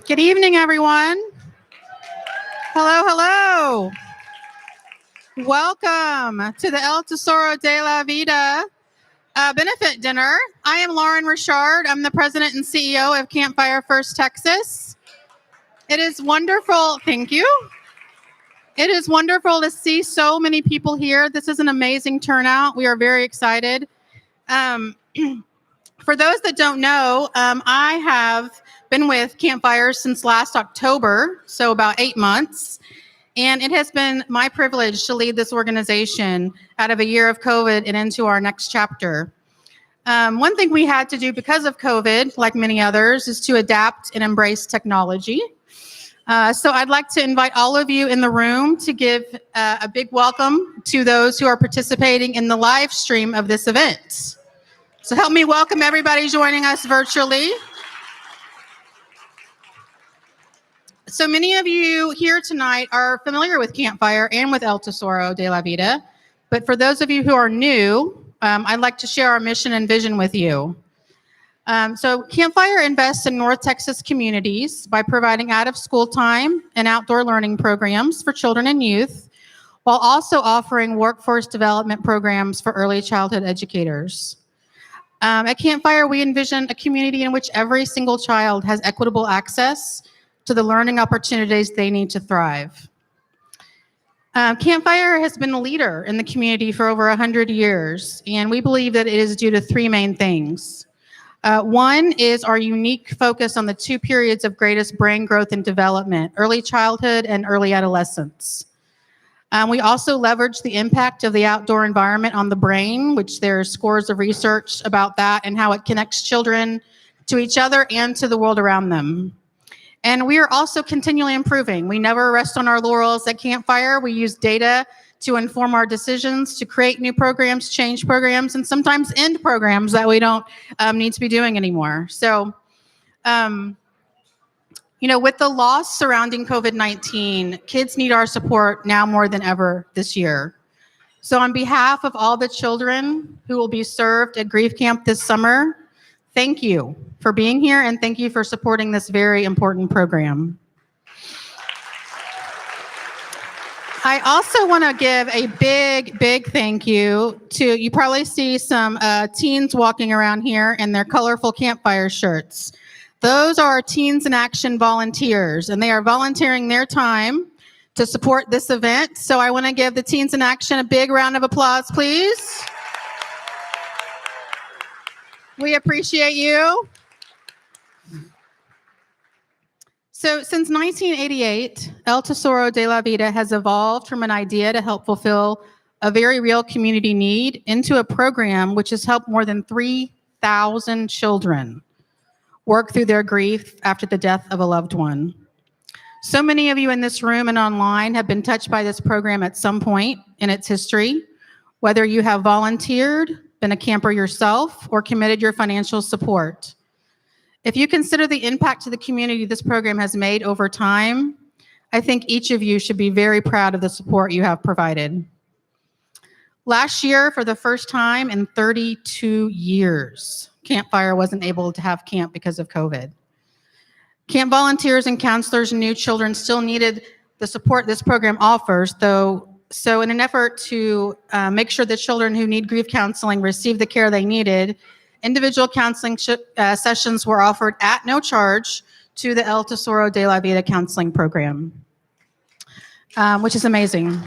Good evening, everyone. Hello, hello. Welcome to the El Tesoro de la Vida benefit dinner. I am Lauren Richard. I'm the president and CEO of Campfire First Texas. It is wonderful. Thank you. It is wonderful to see so many people here. This is an amazing turnout. We are very excited. For those that don't know, I have been with Campfire since last October, so about 8 months. And it has been my privilege to lead this organization out of a year of COVID and into our next chapter. One thing we had to do because of COVID, like many others, is to adapt and embrace technology. So I'd like to invite all of you in the room to give a big welcome to those who are participating in the live stream of this event. So help me welcome everybody joining us virtually. So many of you here tonight are familiar with Campfire and with El Tesoro de la Vida. But for those of you who are new, I'd like to share our mission and vision with you. So Campfire invests in North Texas communities by providing out-of-school time and outdoor learning programs for children and youth, while also offering workforce development programs for early childhood educators. At Campfire, we envision a community in which every single child has equitable access to the learning opportunities they need to thrive. Campfire has been a leader in the community for over 100 years, and we believe that it is due to three main things. One is our unique focus on the two periods of greatest brain growth and development, early childhood and early adolescence. We also leverage the impact of the outdoor environment on the brain, which there's scores of research about that and how it connects children to each other and to the world around them. And we are also continually improving. We never rest on our laurels at Campfire. We use data to inform our decisions, to create new programs, change programs, and sometimes end programs that we don't need to be doing anymore. So, with the loss surrounding COVID-19, kids need our support now more than ever this year. So on behalf of all the children who will be served at Grief Camp this summer, thank you for being here, and thank you for supporting this very important program. I also want to give a big thank you to, you probably see some teens walking around here in their colorful Campfire shirts. Those are Teens in Action volunteers, and they are volunteering their time to support this event. So I want to give the Teens in Action a big round of applause, please. We appreciate you. So since 1988, El Tesoro de la Vida has evolved from an idea to help fulfill a very real community need into a program which has helped more than 3,000 children work through their grief after the death of a loved one. So many of you in this room and online have been touched by this program at some point in its history, whether you have volunteered, been a camper yourself, or committed your financial support. If you consider the impact to the community this program has made over time, I think each of you should be very proud of the support you have provided. Last year, for the first time in 32 years, Campfire wasn't able to have camp because of COVID. Camp volunteers and counselors knew children still needed the support this program offers, though. So in an effort to make sure the children who need grief counseling receive the care they needed, individual counseling sessions were offered at no charge to the El Tesoro de la Vida counseling program. which is amazing.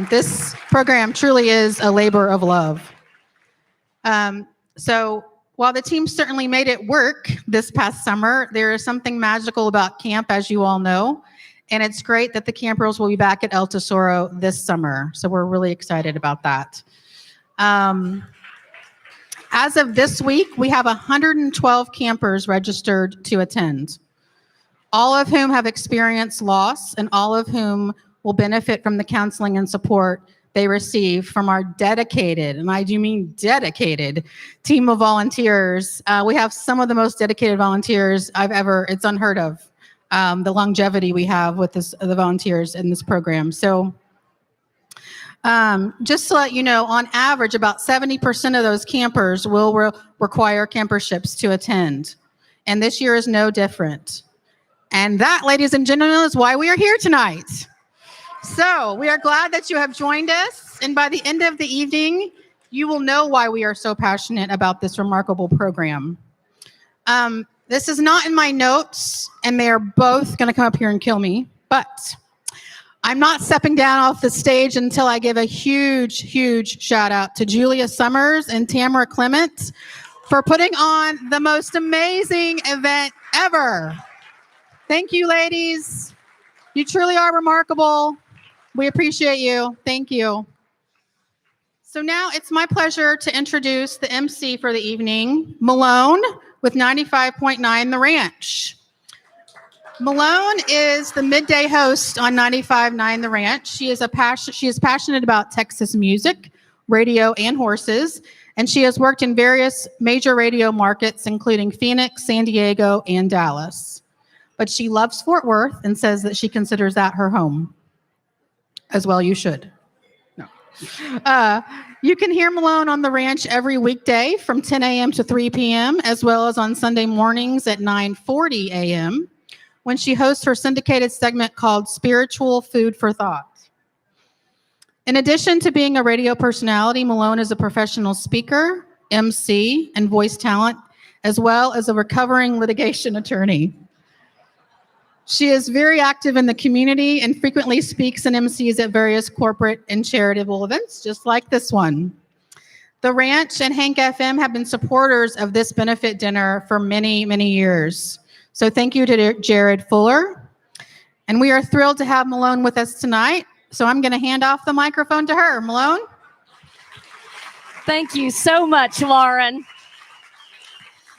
This program truly is a labor of love. So while the team certainly made it work this past summer, there is something magical about camp, as you all know. And it's great that the campers will be back at El Tesoro this summer. So we're really excited about that. As of this week, we have 112 campers registered to attend, all of whom have experienced loss and all of whom will benefit from the counseling and support they receive from our dedicated, and I do mean dedicated, team of volunteers. We have some of the most dedicated volunteers it's unheard of, the longevity we have with the volunteers in this program. So just to let you know, on average, about 70% of those campers will require camperships to attend. And this year is no different. And that, ladies and gentlemen, is why we are here tonight. So we are glad that you have joined us. And by the end of the evening, you will know why we are so passionate about this remarkable program. This is not in my notes, and they are both going to come up here and kill me. But I'm not stepping down off the stage until I give a huge, huge shout out to Julia Summers and Tamara Clement for putting on the most amazing event ever. Thank you, ladies. You truly are remarkable. We appreciate you. Thank you. So now it's my pleasure to introduce the MC for the evening, Malone with 95.9 The Ranch. Malone is the midday host on 95.9 The Ranch. She is passionate about Texas music, radio, and horses, and she has worked in various major radio markets, including Phoenix, San Diego, and Dallas. But she loves Fort Worth and says that she considers that her home. As well, you should. No. You can hear Malone on The Ranch every weekday from 10 a.m. to 3 p.m., as well as on Sunday mornings at 9:40 a.m., when she hosts her syndicated segment called Spiritual Food for Thought. In addition to being a radio personality, Malone is a professional speaker, MC, and voice talent, as well as a recovering litigation attorney. She is very active in the community and frequently speaks and MCs at various corporate and charitable events, just like this one. The Ranch and Hank FM have been supporters of this benefit dinner for many, many years. So thank you to Jared Fuller. And we are thrilled to have Malone with us tonight. So I'm going to hand off the microphone to her. Malone? Thank you so much, Lauren.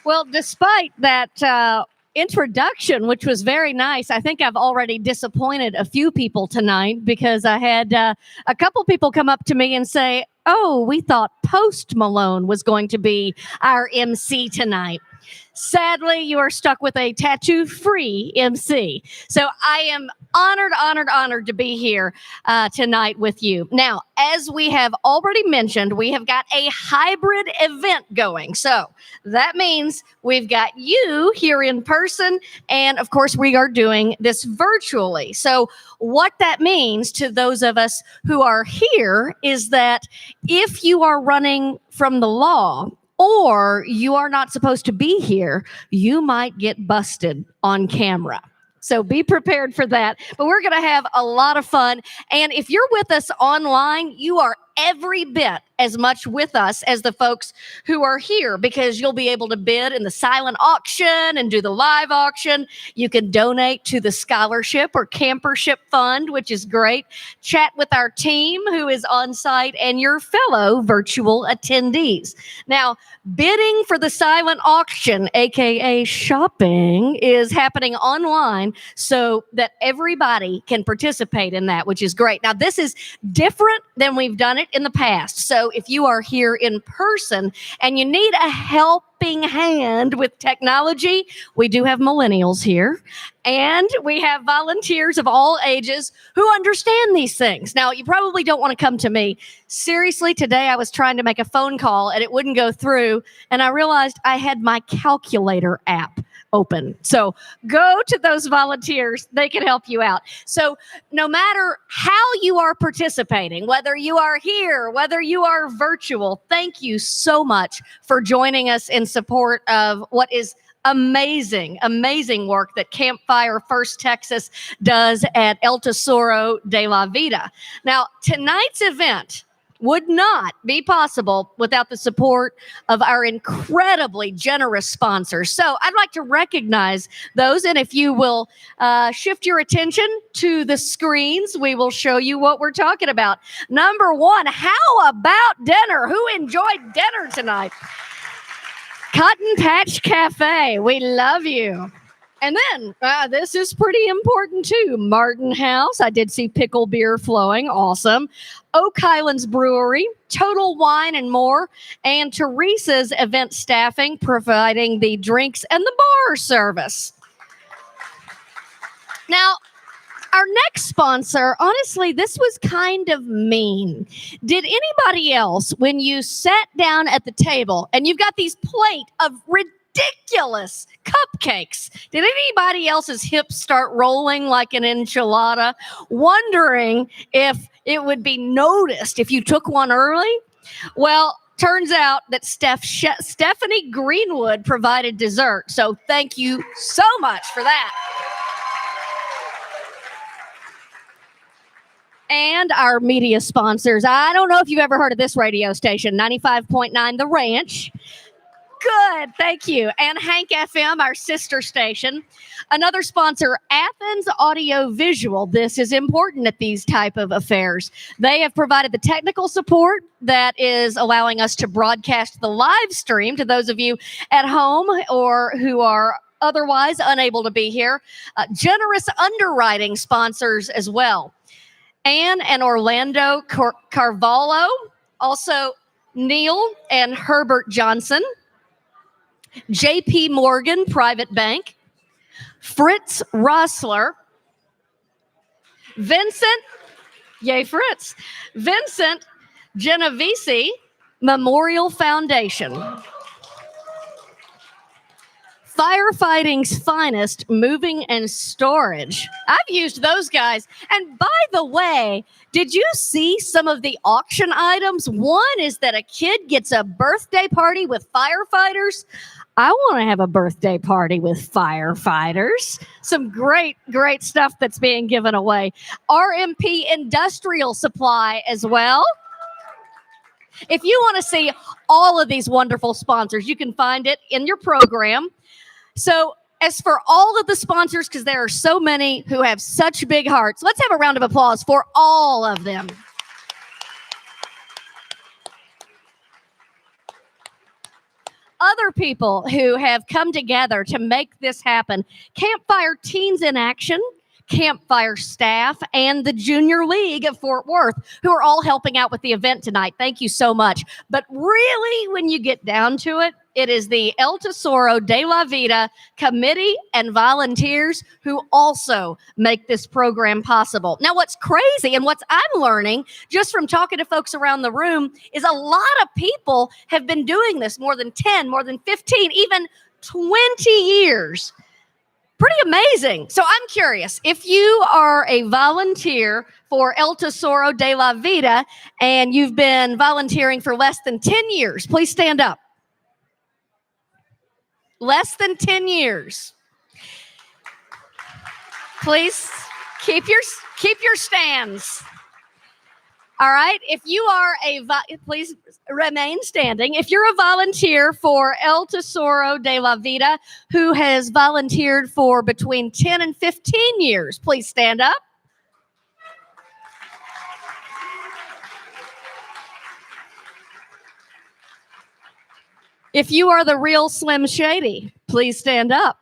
Well, despite that introduction, which was very nice, I think I've already disappointed a few people tonight because I had a couple people come up to me and say, oh, we thought Post Malone was going to be our MC tonight. Sadly, you are stuck with a tattoo-free MC. So I am honored to be here tonight with you. Now, as we have already mentioned, we have got a hybrid event going. So that means we've got you here in person, and of course, we are doing this virtually. So what that means to those of us who are here is that if you are running from the law, or you are not supposed to be here, you might get busted on camera. So be prepared for that. But we're going to have a lot of fun. And if you're with us online, you are every bit as much with us as the folks who are here, because you'll be able to bid in the silent auction and do the live auction. You can donate to the scholarship or campership fund, which is great. Chat with our team who is on site and your fellow virtual attendees. Now, bidding for the silent auction, aka shopping, is happening online so that everybody can participate in that, which is great. Now, this is different than we've done it in the past. So if you are here in person and you need a helping hand with technology, we do have millennials here, and we have volunteers of all ages who understand these things. Now, you probably don't want to come to me. Seriously, today I was trying to make a phone call and it wouldn't go through, and I realized I had my calculator app open. So go to those volunteers. They can help you out. So no matter how you are participating, whether you are here, whether you are virtual, thank you so much for joining us in support of what is amazing, amazing work that Campfire First Texas does at El Tesoro de la Vida. Now, tonight's event would not be possible without the support of our incredibly generous sponsors. So I'd like to recognize those. And if you will shift your attention to the screens, we will show you what we're talking about. Number one, how about dinner? Who enjoyed dinner tonight? Cotton Patch Cafe, we love you. And then, this is pretty important too. Martin House, I did see pickle beer flowing, awesome. Oak Highlands Brewery, Total Wine and More, and Teresa's event staffing, providing the drinks and the bar service. Now, our next sponsor, honestly, this was kind of mean. Did anybody else, when you sat down at the table and you've got these plate of ridiculous cupcakes, did anybody else's hips start rolling like an enchilada, wondering if it would be noticed if you took one early? Well, turns out that Stephanie Greenwood provided dessert. So thank you so much for that. And our media sponsors. I don't know if you've ever heard of this radio station, 95.9 The Ranch. Good, thank you. And Hank FM, our sister station. Another sponsor, Athans Audio Visual. This is important at these type of affairs. They have provided the technical support that is allowing us to broadcast the live stream to those of you at home or who are otherwise unable to be here. Generous underwriting sponsors as well. Anne and Orlando Carvalho, also Neil and Herbert Johnson, JP Morgan Private Bank, Fritz Roessler, Vincent Genovese Memorial Foundation. Firefighting's finest, moving and storage. I've used those guys. And by the way, did you see some of the auction items? One is that a kid gets a birthday party with firefighters. I want to have a birthday party with firefighters. Some great, great stuff that's being given away. RMP Industrial Supply as well. If you want to see all of these wonderful sponsors, you can find it in your program. So as for all of the sponsors, because there are so many who have such big hearts, let's have a round of applause for all of them. Other people who have come together to make this happen, Campfire Teens in Action, Campfire staff, and the Junior League of Fort Worth, who are all helping out with the event tonight. Thank you so much. But really, when you get down to it, it is the El Tesoro de la Vida committee and volunteers who also make this program possible. Now, what's crazy and what I'm learning just from talking to folks around the room is a lot of people have been doing this more than 10, more than 15, even 20 years. Pretty amazing. So I'm curious, if you are a volunteer for El Tesoro de la Vida and you've been volunteering for less than 10 years, please stand up. Less than 10 years. Please keep your stands. All right. If you are please remain standing. If you're a volunteer for El Tesoro de la Vida who has volunteered for between 10 and 15 years, please stand up. If you are the real Slim Shady, please stand up.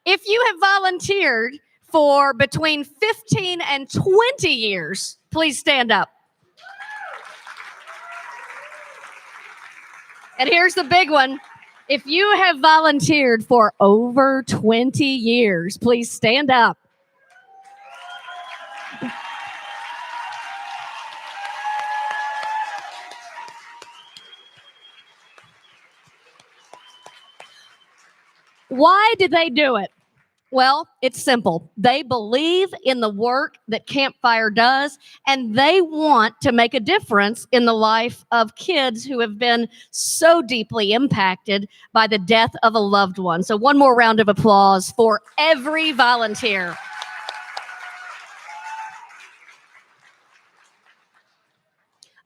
If you have volunteered for between 15 and 20 years, please stand up. And here's the big one. If you have volunteered for over 20 years, please stand up. Why did they do it? Well, it's simple. They believe in the work that Campfire does, and they want to make a difference in the life of kids who have been so deeply impacted by the death of a loved one. So one more round of applause for every volunteer.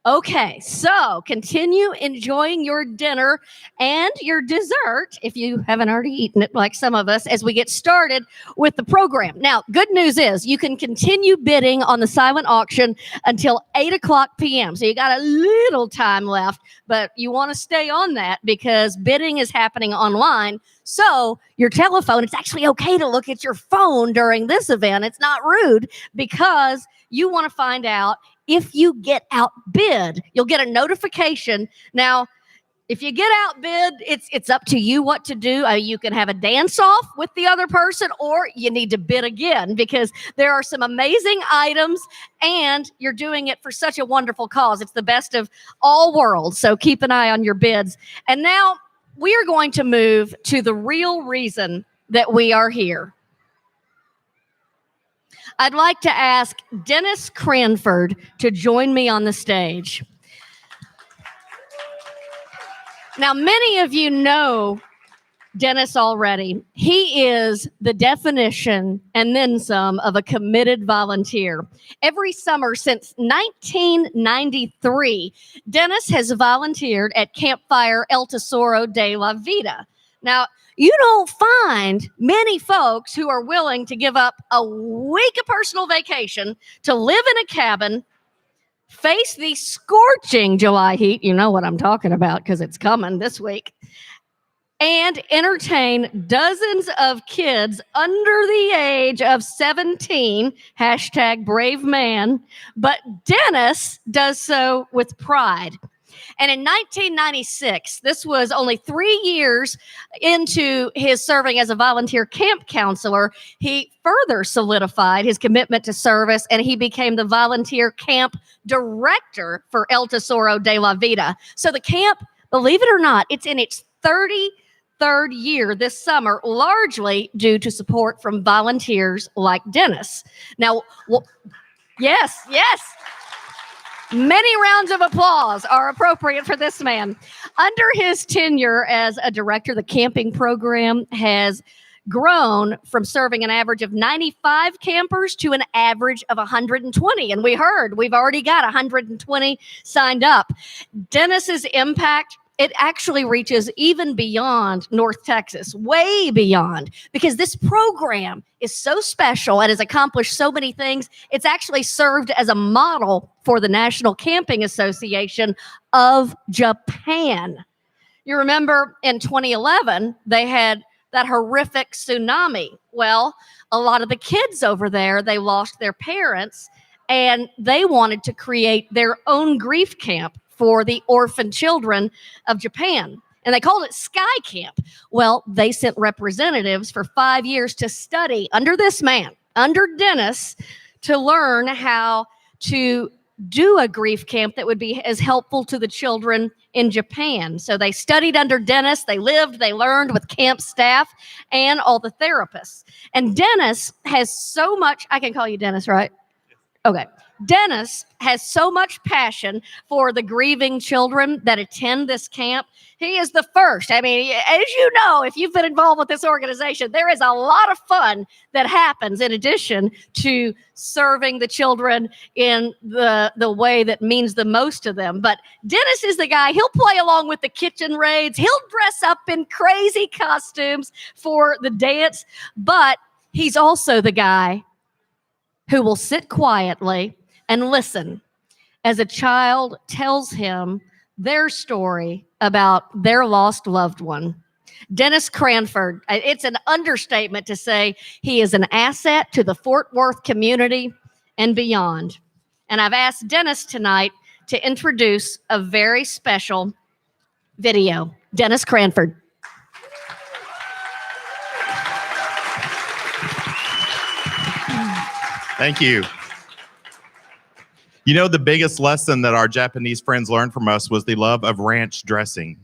Okay, so continue enjoying your dinner and your dessert, if you haven't already eaten it like some of us, as we get started with the program. Now, good news is you can continue bidding on the silent auction until 8 o'clock p.m. So you got a little time left, but you want to stay on that because bidding is happening online. So your telephone, it's actually okay to look at your phone during this event. It's not rude because you want to find out if you get outbid. You'll get a notification. Now, if you get outbid, it's up to you what to do. You can have a dance-off with the other person, or you need to bid again because there are some amazing items, and you're doing it for such a wonderful cause. It's the best of all worlds, so keep an eye on your bids. And now we are going to move to the real reason that we are here. I'd like to ask Dennis Cranford to join me on the stage. Now, many of you know Dennis already. He is the definition and then some of a committed volunteer. Every summer since 1993, Dennis has volunteered at Campfire El Tesoro de la Vida. Now, you don't find many folks who are willing to give up a week of personal vacation to live in a cabin, face the scorching July heat, you know what I'm talking about because it's coming this week, and entertain dozens of kids under the age of 17, #BraveMan. But Dennis does so with pride. And in 1996, this was only 3 years into his serving as a volunteer camp counselor, he further solidified his commitment to service, and he became the volunteer camp director for El Tesoro de la Vida. So the camp, believe it or not, it's in its 33rd year this summer, largely due to support from volunteers like Dennis. Now, yes. Many rounds of applause are appropriate for this man. Under his tenure as a director, the camping program has grown from serving an average of 95 campers to an average of 120. And we've already got 120 signed up. Dennis's impact, it actually reaches even beyond North Texas, way beyond, because this program is so special and has accomplished so many things. It's actually served as a model for the National Camping Association of Japan. You remember in 2011, they had that horrific tsunami. Well, a lot of the kids over there, they lost their parents, and they wanted to create their own grief camp for the orphan children of Japan. And they called it Sky Camp. Well, they sent representatives for 5 years to study under this man, under Dennis, to learn how to do a grief camp that would be as helpful to the children in Japan. So they studied under Dennis. They lived, they learned with camp staff and all the therapists. And Dennis has so much, I can call you Dennis, right? Okay. Dennis has so much passion for the grieving children that attend this camp. He is the first. I mean, as you know, if you've been involved with this organization, there is a lot of fun that happens in addition to serving the children in the way that means the most to them. But Dennis is the guy. He'll play along with the kitchen raids. He'll dress up in crazy costumes for the dance. But he's also the guy who will sit quietly and listen as a child tells him their story about their lost loved one. Dennis Cranford, it's an understatement to say he is an asset to the Fort Worth community and beyond. And I've asked Dennis tonight to introduce a very special video. Dennis Cranford. Thank you. You know, the biggest lesson that our Japanese friends learned from us was the love of ranch dressing.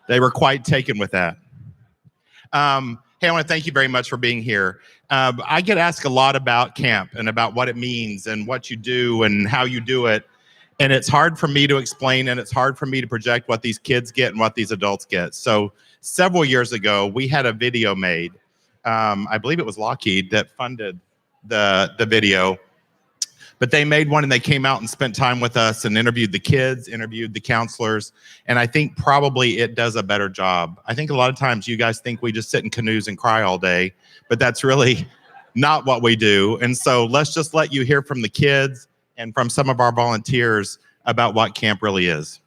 They were quite taken with that. Hey, I want to thank you very much for being here. I get asked a lot about camp and about what it means and what you do and how you do it. And it's hard for me to explain, and it's hard for me to project what these kids get and what these adults get. So several years ago, we had a video made. I believe it was Lockheed that funded the video. But they made one and they came out and spent time with us and interviewed the kids, interviewed the counselors. And I think probably it does a better job. I think a lot of times you guys think we just sit in canoes and cry all day, but that's really not what we do. And so let's just let you hear from the kids and from some of our volunteers about what camp really is.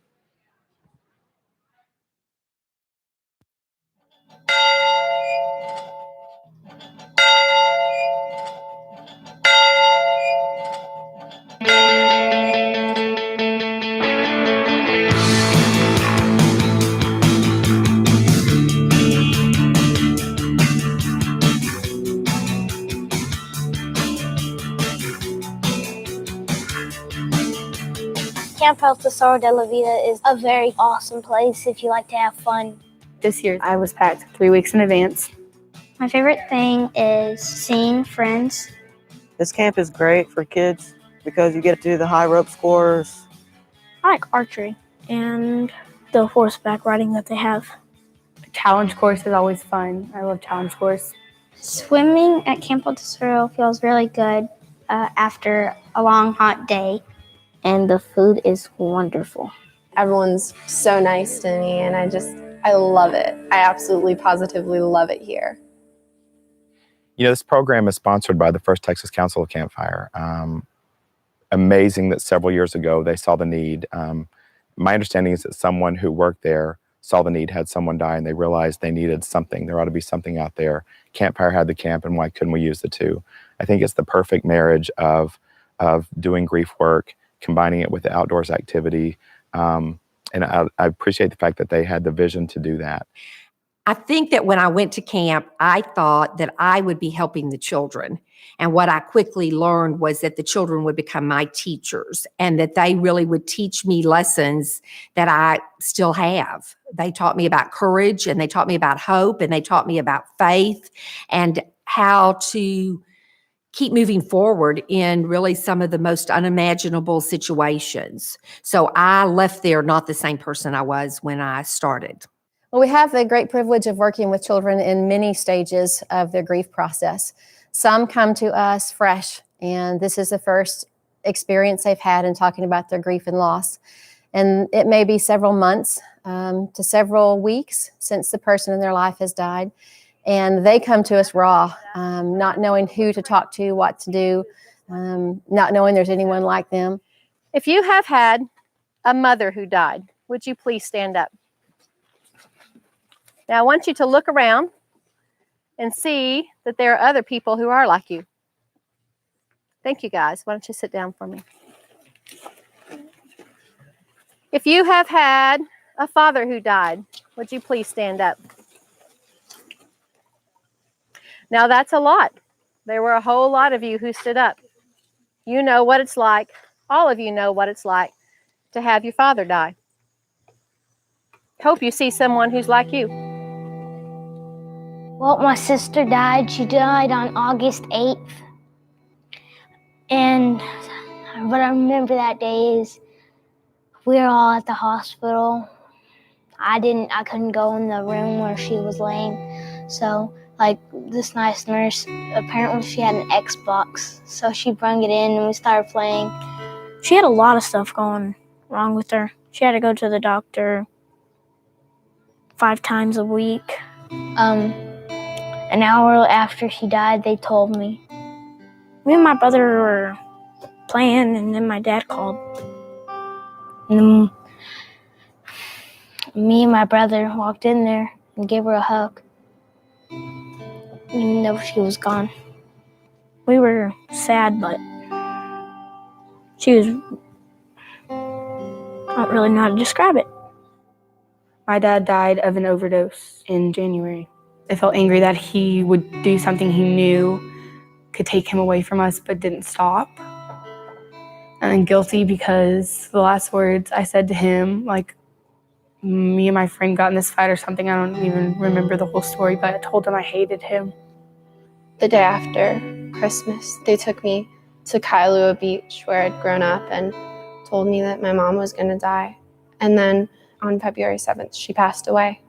CampFireFW de la Vida is a very awesome place if you like to have fun. This year, I was packed 3 weeks in advance. My favorite thing is seeing friends. This camp is great for kids because you get to do the high rope scores. I like archery and the horseback riding that they have. The challenge course is always fun. I love challenge course. Swimming at Camp Tesoro feels really good after a long, hot day. And the food is wonderful. Everyone's so nice to me, and I love it. I absolutely, positively love it here. You know, this program is sponsored by the First Texas Council of Campfire. Amazing that several years ago they saw the need. My understanding is that someone who worked there saw the need, had someone die, and they realized they needed something. There ought to be something out there. Campfire had the camp, and why couldn't we use the two? I think it's the perfect marriage of doing grief work, combining it with the outdoors activity. And I appreciate the fact that they had the vision to do that. I think that when I went to camp, I thought that I would be helping the children. And what I quickly learned was that the children would become my teachers and that they really would teach me lessons that I still have. They taught me about courage, and they taught me about hope, and they taught me about faith and how to keep moving forward in really some of the most unimaginable situations. So I left there not the same person I was when I started. Well, we have the great privilege of working with children in many stages of their grief process. Some come to us fresh, and this is the first experience they've had in talking about their grief and loss. And it may be several months to several weeks since the person in their life has died. And they come to us raw, not knowing who to talk to, what to do, not knowing there's anyone like them. If you have had a mother who died, would you please stand up? Now I want you to look around and see that there are other people who are like you. Thank you, guys. Why don't you sit down for me? If you have had a father who died, would you please stand up? Now that's a lot. There were a whole lot of you who stood up. You know what it's like, all of you know what it's like to have your father die. Hope you see someone who's like you. Well, my sister died. She died on August 8th. And what I remember that day is we were all at the hospital. I couldn't go in the room where she was laying. So like this nice nurse, apparently she had an Xbox. So she brought it in and we started playing. She had a lot of stuff going wrong with her. She had to go to the doctor 5 times a week. An hour after she died, they told me. Me and my brother were playing, and then my dad called. And then me and my brother walked in there and gave her a hug. Even though she was gone. We were sad, but she was, I don't really know how to describe it. My dad died of an overdose in January. I felt angry that he would do something he knew could take him away from us, but didn't stop. And then guilty because the last words I said to him, like, me and my friend got in this fight or something. I don't even remember the whole story, but I told him I hated him. The day after Christmas, they took me to Kailua Beach where I'd grown up and told me that my mom was going to die. And then on February 7th, she passed away.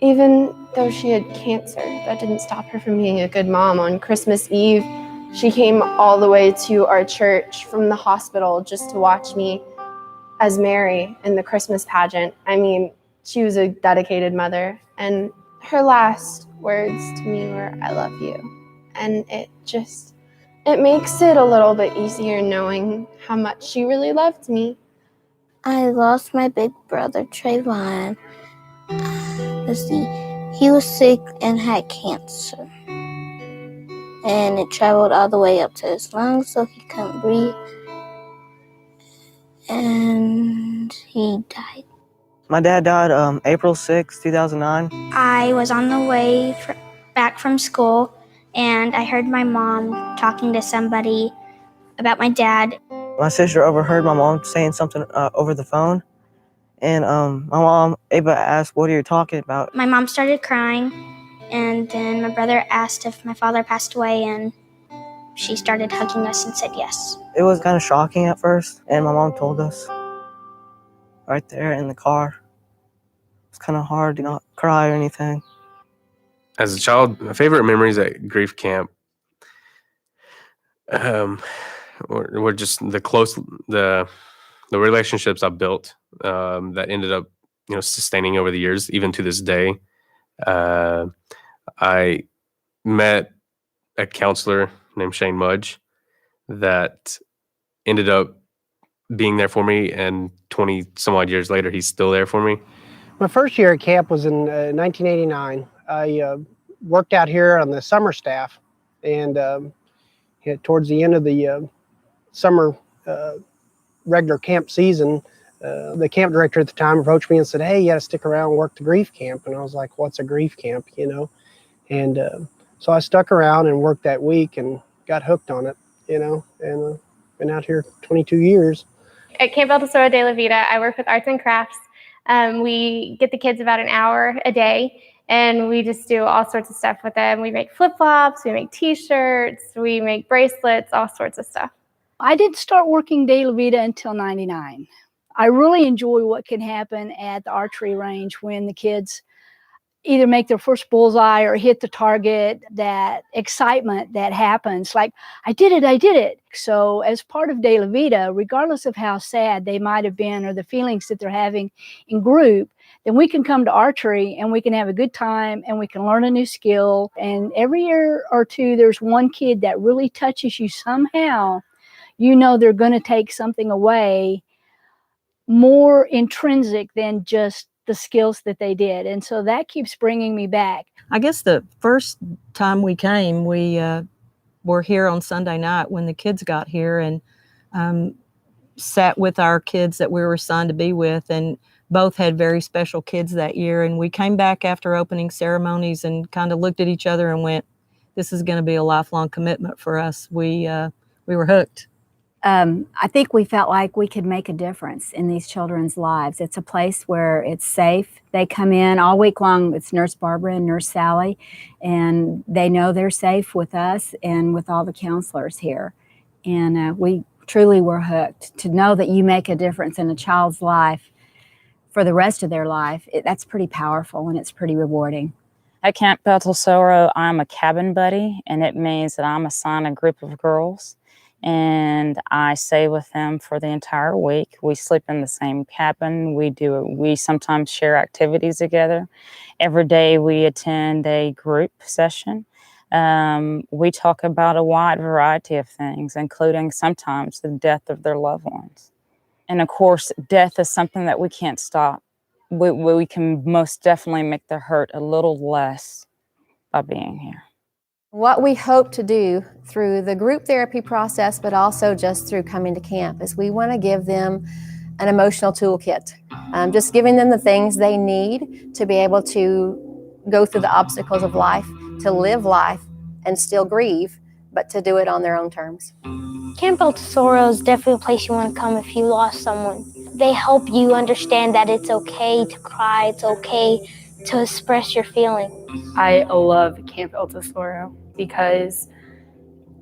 Even though she had cancer, that didn't stop her from being a good mom. On Christmas Eve, she came all the way to our church from the hospital just to watch me as Mary in the Christmas pageant. I mean, she was a dedicated mother, and her last words to me were, "I love you." And it makes it a little bit easier knowing how much she really loved me. I lost my big brother, Trayvon. Let's see, he was sick and had cancer. And it traveled all the way up to his lungs, so he couldn't breathe. And he died. My dad died April 6, 2009. I was on the way back from school, and I heard my mom talking to somebody about my dad. My sister overheard my mom saying something over the phone. And my mom, Ava, asked, "What are you talking about?" My mom started crying, and then my brother asked if my father passed away, and she started hugging us and said yes. It was kind of shocking at first, and my mom told us right there in the car. It's kind of hard to not cry or anything. As a child, my favorite memories at grief camp were just the relationships I built that ended up, sustaining over the years, even to this day. I met a counselor named Shane Mudge that ended up being there for me, and 20 some odd years later, he's still there for me. My first year at camp was in 1989. I worked out here on the summer staff, and towards the end of the summer regular camp season, the camp director at the time approached me and said, "Hey, you got to stick around and work the grief camp." And I was like, "What's a grief camp?" And so I stuck around and worked that week and got hooked on it, and been out here 22 years. At Camp El Tesoro de la Vida, I work with arts and crafts. We get the kids about an hour a day, and we just do all sorts of stuff with them. We make flip-flops, we make t-shirts, we make bracelets, all sorts of stuff. I didn't start working De La Vida until '99. I really enjoy what can happen at the archery range when the kids either make their first bullseye or hit the target, that excitement that happens, like, I did it. So as part of De La Vida, regardless of how sad they might have been or the feelings that they're having in group, then we can come to archery and we can have a good time and we can learn a new skill. And every year or two, there's one kid that really touches you somehow. They're going to take something away more intrinsic than just the skills that they did. And so that keeps bringing me back. I guess the first time we came, we were here on Sunday night when the kids got here, and sat with our kids that we were assigned to be with, and both had very special kids that year. And we came back after opening ceremonies and kind of looked at each other and went, this is going to be a lifelong commitment for us. We were hooked. I think we felt like we could make a difference in these children's lives. It's a place where it's safe. They come in all week long. It's Nurse Barbara and Nurse Sally, and they know they're safe with us and with all the counselors here. And we truly were hooked. To know that you make a difference in a child's life for the rest of their life, that's pretty powerful, and it's pretty rewarding. At Camp El Tesoro, I'm a cabin buddy, and it means that I'm assigned a group of girls, and I stay with them for the entire week. We sleep in the same cabin. We sometimes share activities together. Every day we attend a group session. We talk about a wide variety of things, including sometimes the death of their loved ones. And of course, death is something that we can't stop. We can most definitely make the hurt a little less by being here. What we hope to do through the group therapy process, but also just through coming to camp, is we want to give them an emotional toolkit. Just giving them the things they need to be able to go through the obstacles of life, to live life and still grieve, but to do it on their own terms. Camp El Tesoro is definitely a place you want to come if you lost someone. they help you understand that it's okay to cry, it's okay to express your feelings. I love Camp El Tesoro because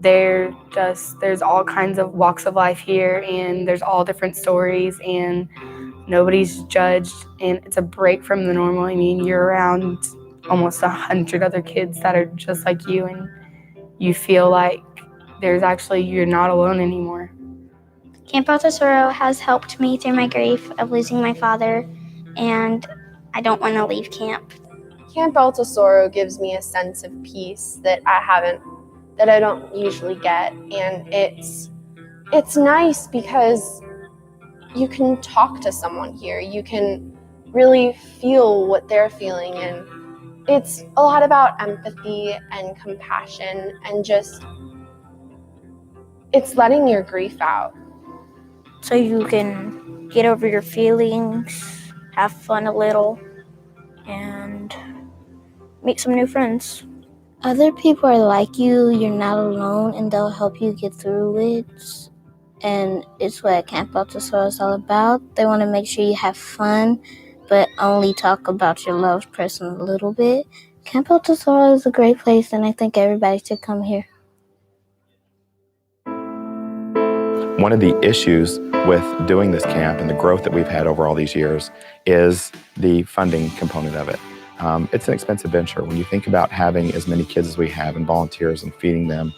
there's all kinds of walks of life here, and there's all different stories, and nobody's judged, and it's a break from the normal. I mean, you're around almost 100 other kids that are just like you, and you feel like you're not alone anymore. Camp El Tesoro has helped me through my grief of losing my father, and I don't want to leave camp. Camp El Tesoro gives me a sense of peace that I don't usually get, and it's nice because you can talk to someone here. You can really feel what they're feeling, and it's a lot about empathy and compassion and just it's letting your grief out. So you can get over your feelings, have fun a little, and meet some new friends. Other people are like you, you're not alone, and they'll help you get through it. And it's what Camp El Tesoro is all about. They want to make sure you have fun, but only talk about your loved person a little bit. Camp El Tesoro is a great place, and I think everybody should come here. One of the issues with doing this camp and the growth that we've had over all these years is the funding component of it. It's an expensive venture. When you think about having as many kids as we have and volunteers and feeding them,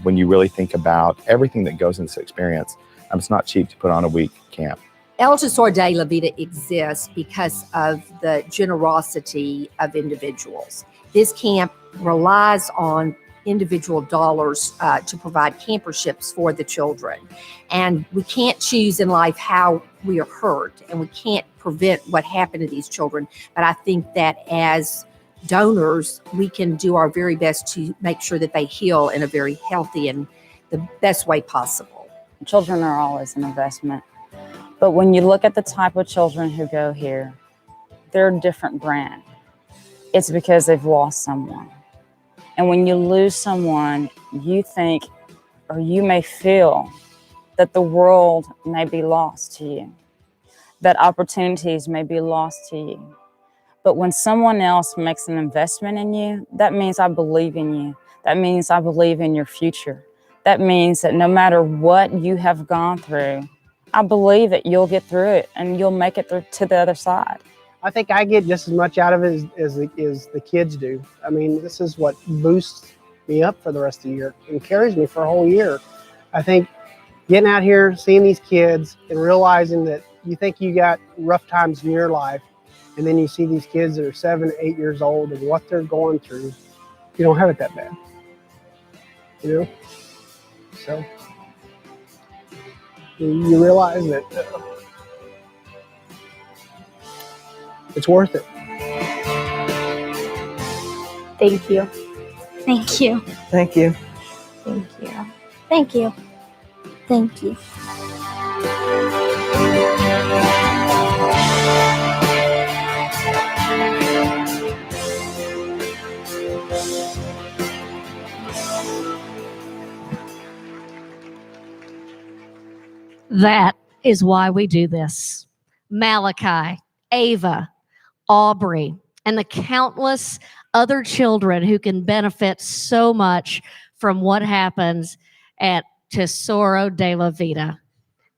when you really think about everything that goes into this experience, it's not cheap to put on a week camp. El Tesoro de la Vida exists because of the generosity of individuals. This camp relies on individual dollars to provide camperships for the children. And we can't choose in life how we are hurt, and we can't prevent what happened to these children. But I think that as donors, we can do our very best to make sure that they heal in a very healthy and the best way possible. Children are always an investment. But when you look at the type of children who go here, they're a different brand. It's because they've lost someone. And when you lose someone, you think, or you may feel that the world may be lost to you, that opportunities may be lost to you. But when someone else makes an investment in you, that means I believe in you. That means I believe in your future. That means that no matter what you have gone through, I believe that you'll get through it and you'll make it through to the other side. I think I get just as much out of it as the kids do. I mean, this is what boosts me up for the rest of the year and carries me for a whole year. I think getting out here, seeing these kids and realizing that you think you got rough times in your life, and then you see these kids that are 7, 8 years old and what they're going through, you don't have it that bad, you know? So you realize that it's worth it. Thank you. Thank you. Thank you. Thank you. Thank you. Thank you. That is why we do this. Malachi, Ava, Aubrey, and the countless other children who can benefit so much from what happens at Tesoro de la Vida.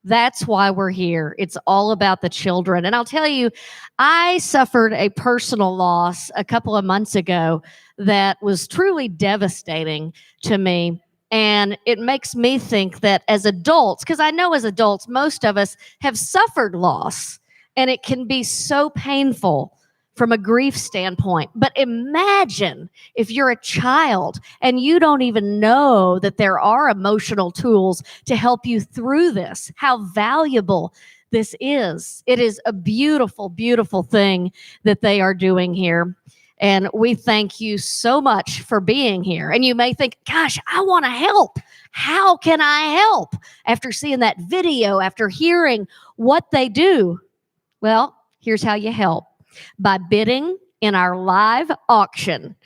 That's why we're here. It's all about the children. And I'll tell you, I suffered a personal loss a couple of months ago that was truly devastating to me. And it makes me think that as adults, because I know as adults, most of us have suffered loss, and it can be so painful from a grief standpoint. But imagine if you're a child and you don't even know that there are emotional tools to help you through this, how valuable this is. It is a beautiful, beautiful thing that they are doing here. And we thank you so much for being here. And you may think, gosh, I want to help. How can I help? After seeing that video, after hearing what they do, well, here's how you help. By bidding in our live auction.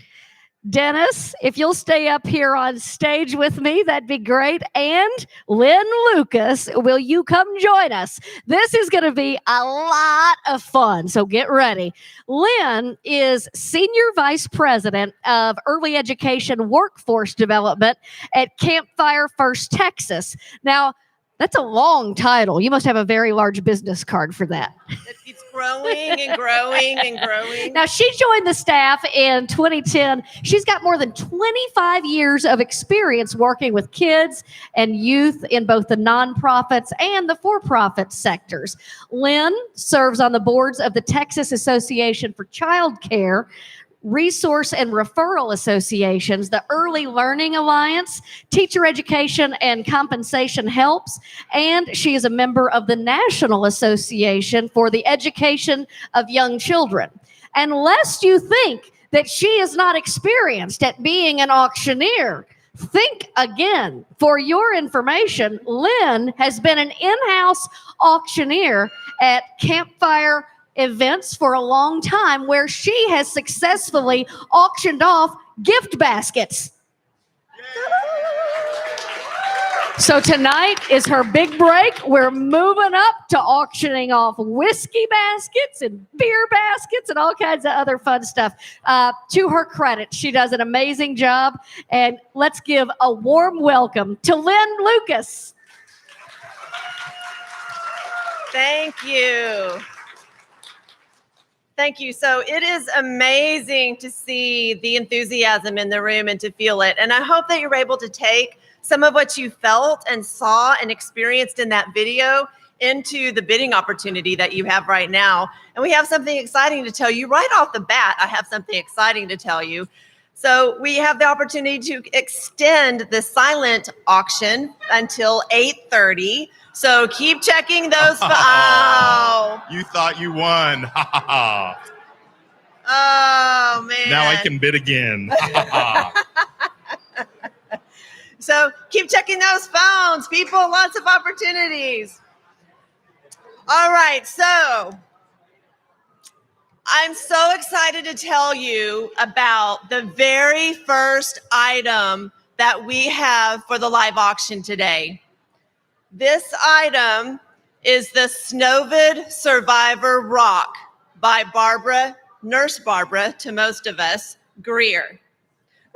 Dennis, if you'll stay up here on stage with me, that'd be great. And Lynn Lucas, will you come join us? This is going to be a lot of fun, so get ready. Lynn is Senior Vice President of Early Education Workforce Development at CampFire First Texas. Now, that's a long title. You must have a very large business card for that. It's growing and growing and growing. Now, she joined the staff in 2010. She's got more than 25 years of experience working with kids and youth in both the nonprofits and the for-profit sectors. Lynn serves on the boards of the Texas Association for Child Care, Resource and Referral Associations, the Early Learning Alliance, Teacher Education and Compensation Helps, and she is a member of the National Association for the Education of Young Children. And lest you think that she is not experienced at being an auctioneer, think again. For your information, Lynn has been an in-house auctioneer at CampFire events for a long time, where she has successfully auctioned off gift baskets. So tonight is her big break. We're moving up to auctioning off whiskey baskets and beer baskets and all kinds of other fun stuff. To her credit, she does an amazing job. And let's give a warm welcome to Lynn Lucas. Thank you. Thank you. So it is amazing to see the enthusiasm in the room and to feel it. And I hope that you're able to take some of what you felt and saw and experienced in that video into the bidding opportunity that you have right now. And we have something exciting to tell you right off the bat. I have something exciting to tell you. So we have the opportunity to extend the silent auction until 8:30. So keep checking those. Oh. You thought you won. Oh, man. Now I can bid again. So keep checking those phones, people. Lots of opportunities. All right. So I'm so excited to tell you about the very first item that we have for the live auction today. This item is the Snowvid Survivor Rock by Nurse Barbara, to most of us, Greer.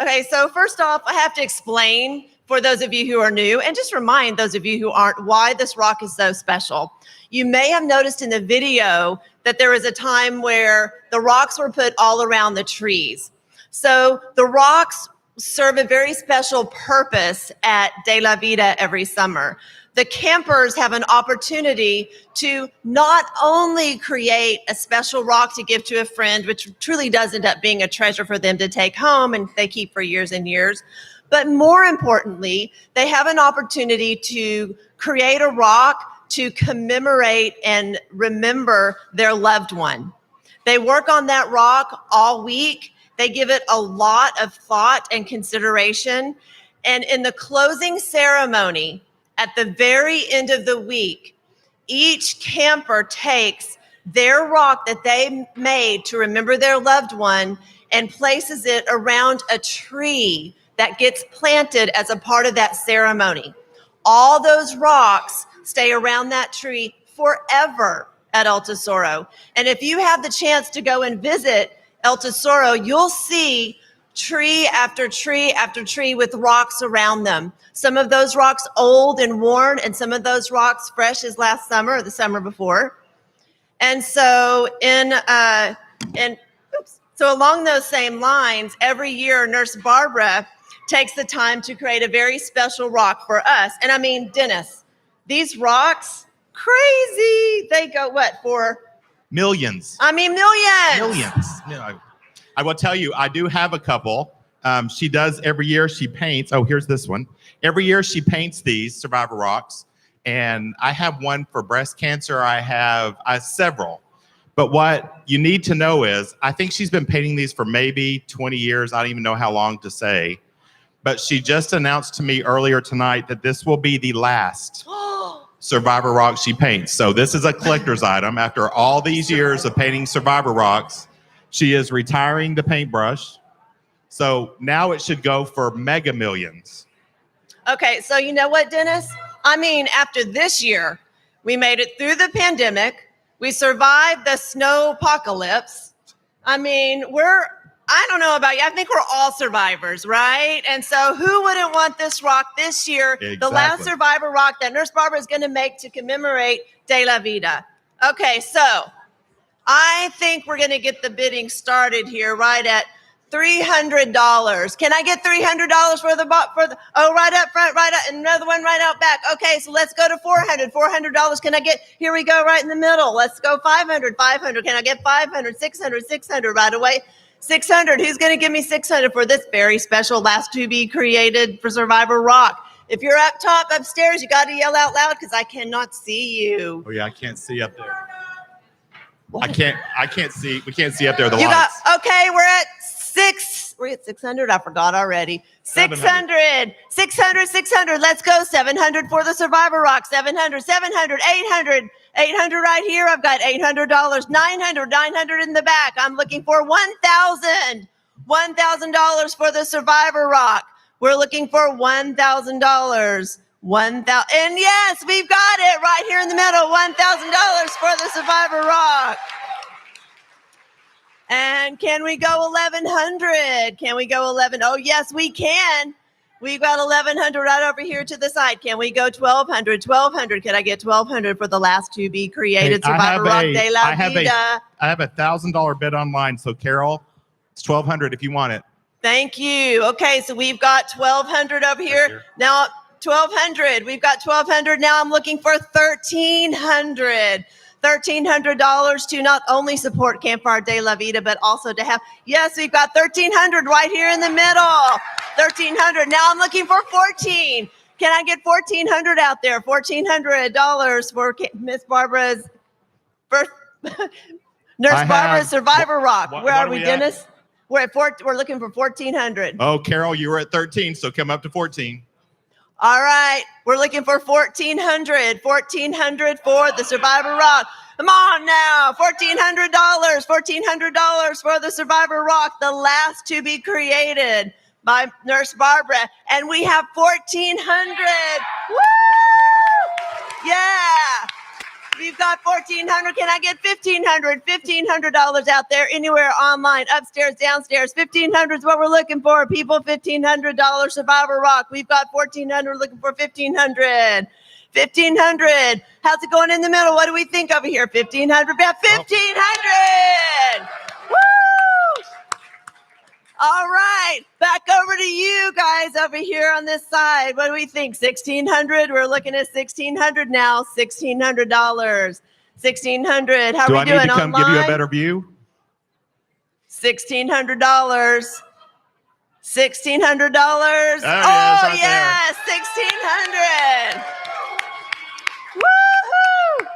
Okay, so first off, I have to explain for those of you who are new, and just remind those of you who aren't, why this rock is so special. You may have noticed in the video that there was a time where the rocks were put all around the trees. So the rocks serve a very special purpose at De La Vida every summer. The campers have an opportunity to not only create a special rock to give to a friend, which truly does end up being a treasure for them to take home and they keep for years and years, but more importantly, they have an opportunity to create a rock to commemorate and remember their loved one. They work on that rock all week. They give it a lot of thought and consideration. And in the closing ceremony, at the very end of the week, each camper takes their rock that they made to remember their loved one and places it around a tree that gets planted as a part of that ceremony. All those rocks stay around that tree forever at El Tesoro. And if you have the chance to go and visit El Tesoro, you'll see tree after tree after tree with rocks around them. Some of those rocks old and worn, and some of those rocks fresh as last summer or the summer before. And so so along those same lines, every year Nurse Barbara takes the time to create a very special rock for us. And I mean, Dennis, these rocks, crazy. They go what, for? Millions. I mean, millions. Millions. No, I will tell you, I do have a couple. She does every year. She paints. Oh, here's this one. Every year she paints these Survivor rocks. And I have one for breast cancer. I have several. But what you need to know is, I think she's been painting these for maybe 20 years. I don't even know how long to say. But she just announced to me earlier tonight that this will be the last Survivor rock she paints. So this is a collector's item. After all these years of painting Survivor rocks, she is retiring the paintbrush. So now it should go for mega millions. Okay, so you know what, Dennis? I mean, after this year, we made it through the pandemic. We survived the snow apocalypse. I mean, I don't know about you. I think we're all survivors, right? And so who wouldn't want this rock this year? Exactly. The last survivor rock that Nurse Barbara is going to make to commemorate De La Vida. Okay, so I think we're going to get the bidding started here right at $300. Can I get $300 for the right up front, right up, and another one right out back? Okay, so let's go to $400. $400. Can I get, here we go right in the middle. Let's go 500. Can I get 500? 600 right away. 600. Who's going to give me 600 for this very special last to be created for Survivor Rock? If you're up top upstairs, you got to yell out loud because I cannot see you. Oh yeah, I can't see up there. I can't see. We can't see up there. The You lights. okay, we're at 600. I forgot already. 600. 600. Let's go. 700 for the Survivor Rock. 700. 800. 800 right here. I've got $800. 900 in the back. I'm looking for $1,000. $1,000 for the Survivor Rock. We're looking for $1,000. 1,000. And yes, we've got it right here in the middle. $1,000 for the Survivor Rock. And can we go 1,100? Can we go 11? Oh, yes, we can. We've got 1,100 right over here to the side. Can we go 1,200? 1,200. Can I get 1,200 for the last to be created Survivor Rock De La Vida? I have $1,000 bid online. So Carol, it's 1,200 if you want it. Thank you. Okay, so we've got 1,200 over here. Now 1,200. We've got 1,200. Now I'm looking for 1,300. $1,300 to not only support CampFire De La Vida, but also to have, yes, we've got 1,300 right here in the middle. 1,300. Now I'm looking for 14. Can I get 1,400 out there? $1,400 for Miss Barbara's birth, Nurse Barbara's Survivor Rock. Where are we, Dennis? We're at we're looking for 1,400. Oh, Carol, you were at 13, so come up to 14. All right, we're looking for 1,400. 1,400 for the Survivor Rock. Come on now, $1,400. $1,400 for the Survivor Rock, the last to be created by Nurse Barbara. And we have 1,400. Woo! Yeah. We've got 1,400. Can I get 1,500? $1,500 out there, anywhere online, upstairs, downstairs. 1,500 is what we're looking for, people. $1,500 Survivor Rock. We've got 1,400 looking for 1,500. 1,500. How's it going in the middle? What do we think over here? 1,500. About 1,500. Woo! All right, back over to you guys over here on this side. What do we think? 1,600. We're looking at 1,600 now. $1,600. 1,600. How are we doing online? Do I need to come give you a better view? $1,600. $1,600. Oh, yes, 1,600. Woohoo!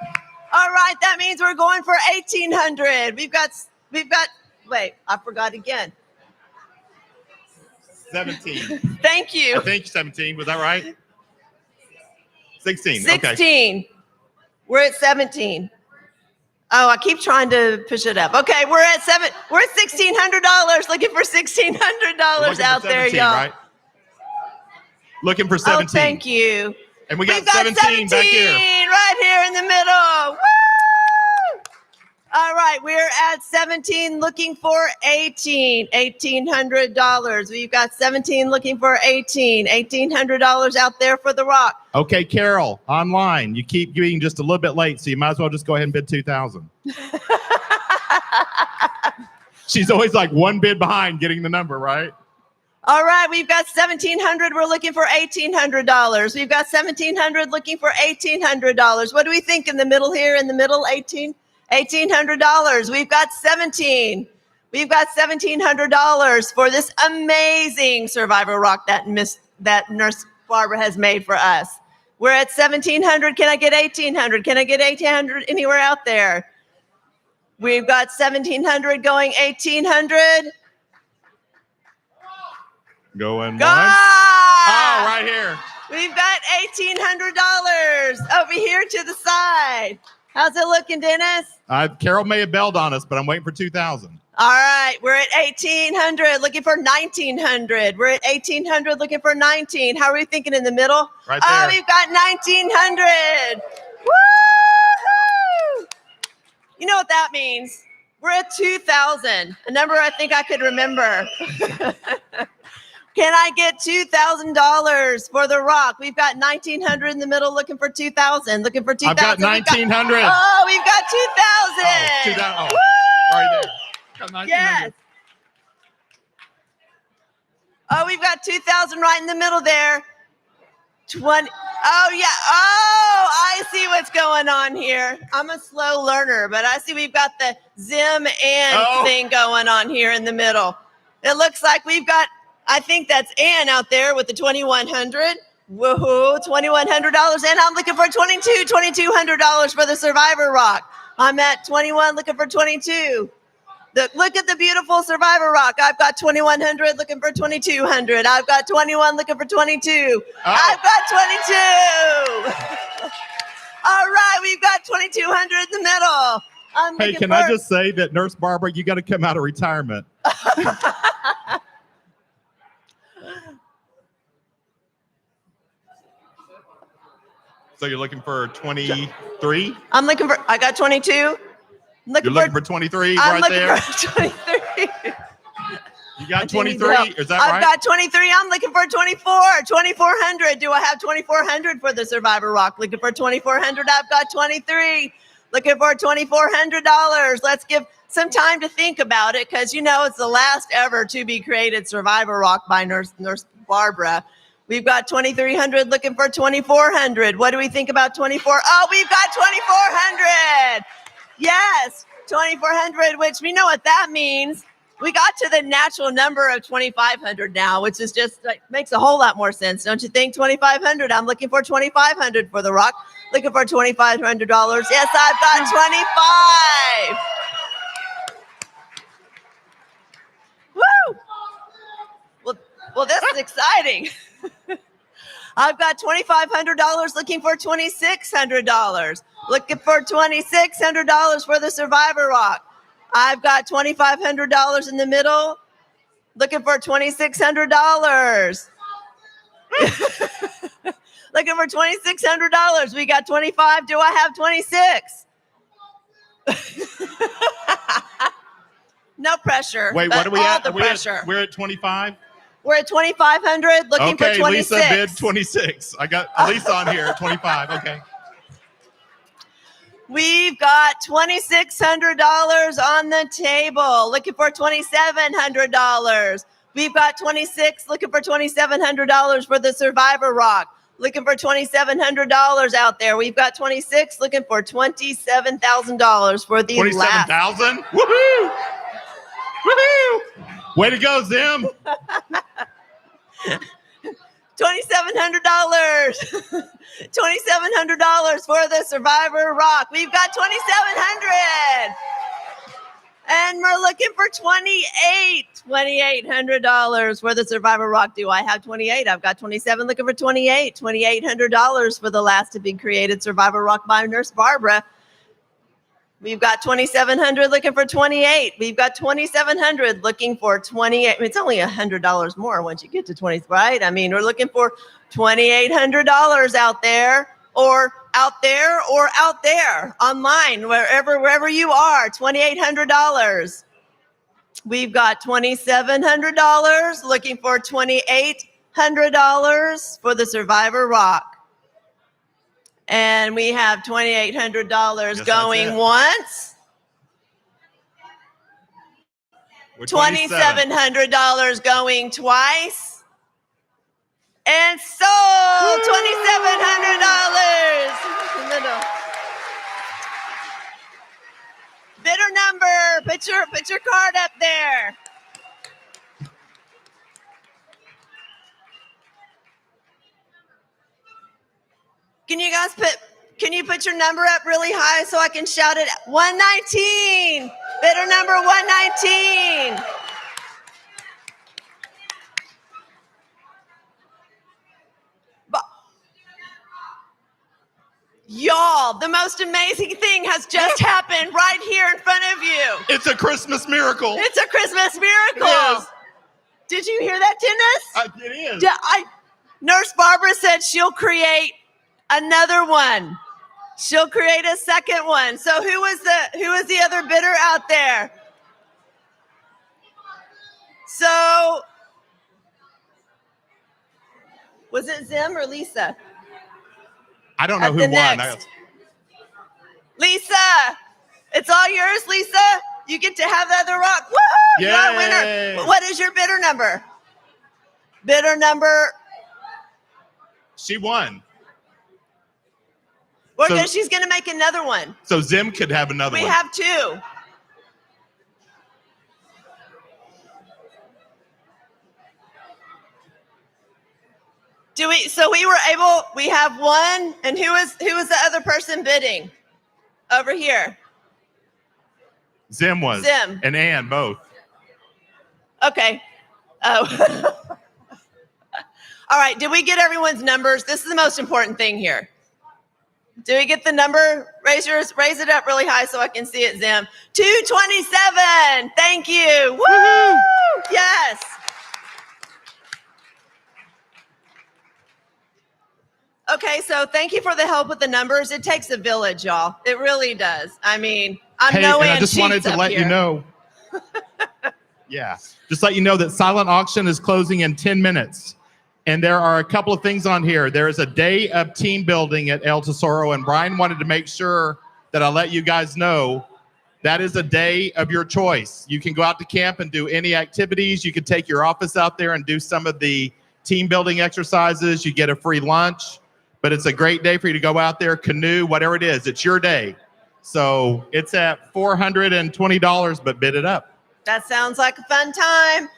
All right, that means we're going for 1,800. We've got. Wait, I forgot again. 17. Thank you. I think 17. Was that right? 16. 16. Okay. We're at 17. Oh, I keep trying to push it up. Okay, we're at $1,600. Looking for $1,600 out there, y'all. Right? Looking for 17. Oh, thank you. And we've got 17 back here. Right here in the middle. Woo! All right, we're at 17, looking for 18. $1,800. We've got 17 looking for 18. $1,800 out there for the rock. Okay, Carol, online. You keep being just a little bit late, so you might as well just go ahead and bid 2,000. She's always like one bid behind getting the number, right? All right, we've got 1,700. We're looking for $1,800. We've got 1,700 looking for $1,800. What do we think in the middle here? In the middle, $1,800. We've got 17. We've got $1,700 for this amazing Survivor Rock that Nurse Barbara has made for us. We're at 1,700. Can I get 1,800? Can I get 1,800 anywhere out there? We've got 1,700 going 1,800. Going once. Go! Oh, right here. We've got $1,800 over here to the side. How's it looking, Dennis? Carol may have bailed on us, but I'm waiting for 2,000. All right, we're at 1,800, looking for 1,900. We're at 1,800, looking for 19. How are we thinking in the middle? Right Oh, there. we've got 1,900. Woo! You know what that means? We're at 2,000, a number I think I could remember. Can I get $2,000 for the rock? We've got 1,900 in the middle, looking for 2,000, looking for 2,000. I've got 1,900. Oh, we've got 2,000. 2,000. Woo! Right there. Got 1,900. Yes. Oh, we've got 2,000 right in the middle there. 20. Oh, yeah. Oh, I see what's going on here. I'm a slow learner, but I see we've got the Zim and thing going on here in the middle. It looks like we've got, I think that's Ann out there with the 2,100. Woohoo, $2,100. And I'm looking for $2,200 for the Survivor Rock. I'm at 21, looking for 22. Look at the beautiful Survivor Rock. I've got 2,100, looking for 2,200. I've got 21, looking for 22. I've got 22. All right, we've got 2,200 in the middle. Hey, can I just say that Nurse Barbara, you got to come out of retirement. So you're looking for 23? I'm looking for, I got 22. You're looking for 23 I'm right looking there? for 23. You got 23? Is that right? I've got 23. I'm looking for 24. 2,400. Do I have 2,400 for the Survivor Rock? Looking for 2,400. I've got 23. Looking for $2,400. Let's give some time to think about it because, you know, it's the last ever to be created Survivor Rock by Nurse Barbara. We've got 2,300 looking for 2,400. What do we think about 24? Oh, we've got 2,400. Yes, 2,400, which we know what that means. We got to the natural number of 2,500 now, which is just like, makes a whole lot more sense, don't you think? 2,500. I'm looking for 2,500 for the rock. Looking for $2,500. Yes, I've got 25. Woo! Well, this is exciting. I've got $2,500 looking for $2,600. Looking for $2,600 for the Survivor Rock. I've got $2,500 in the middle. Looking for $2,600. Looking for $2,600. We got 25. Do I have 26? No pressure. Wait, what are we at? Pressure. We're at 25? We're at 2,500, looking for 26. Lisa bid 26. I got Lisa on here at 25. Okay. We've got $2,600 on the table, looking for $2,700. We've got 26, looking for $2,700 for the Survivor Rock. Looking for $2,700 out there. We've got 26, looking for $27,000 for the last. 27,000? Woohoo! Woohoo! Way to go, Zim. $2,700. $2,700 for the Survivor Rock. We've got $2,700. And we're looking for $2,800 for the Survivor Rock. Do I have 28? I've got 27, looking for 28. $2,800 for the last to be created Survivor Rock by Nurse Barbara. We've got 2,700 looking for 28. We've got 2,700 looking for 28. It's only $100 more once you get to 20, right? I mean, we're looking for $2,800 out there, or out there, or out there, online, wherever you are. $2,800. We've got $2,700 looking for $2,800 for the Survivor Rock. And we have $2,800 going once. $2,700 going twice. And sold $2,700. Bidder number. Put your card up there. Can you put your number up really high so I can shout it? 119. Bidder number 119. Y'all, the most amazing thing has just happened right here in front of you. It's a Christmas miracle. miracle. It's a Christmas miracle. It is. Did you hear that, Dennis? It is. Nurse Barbara said she'll create another one. She'll create a second one. So who was the other bidder out there? So was it Zim or Lisa? I don't know At who the won. next. Lisa, it's all yours, Lisa. You get to have the other rock. Woo! You're a Yay! winner. What is your bidder number? Bidder number. She won. She's going to make another one. So Zim could have another We one. have two. We have one, and who was the other person bidding? Over here. Zim was. Zim. And Ann, both. Okay. Oh. All right, did we get everyone's numbers? This is the most important thing here. Do we get the number? Raise it up really high so I can see it, Zim. 227. Thank you. Woo! Yes. Okay, so thank you for the help with the numbers. It takes a village, y'all. It really does. I mean, I'm no and I Ann just wanted Sheets to up let here. you know. Yeah, just let you know that silent auction is closing in 10 minutes. And there are a couple of things on here. There is a day of team building at El Tesoro, and Brian wanted to make sure that I let you guys know that is a day of your choice. You can go out to camp and do any activities. You can take your office out there and do some of the team building exercises. You get a free lunch, but it's a great day for you to go out there, canoe, whatever it is. It's your day. So it's at $420, but bid it up. That sounds like a fun time.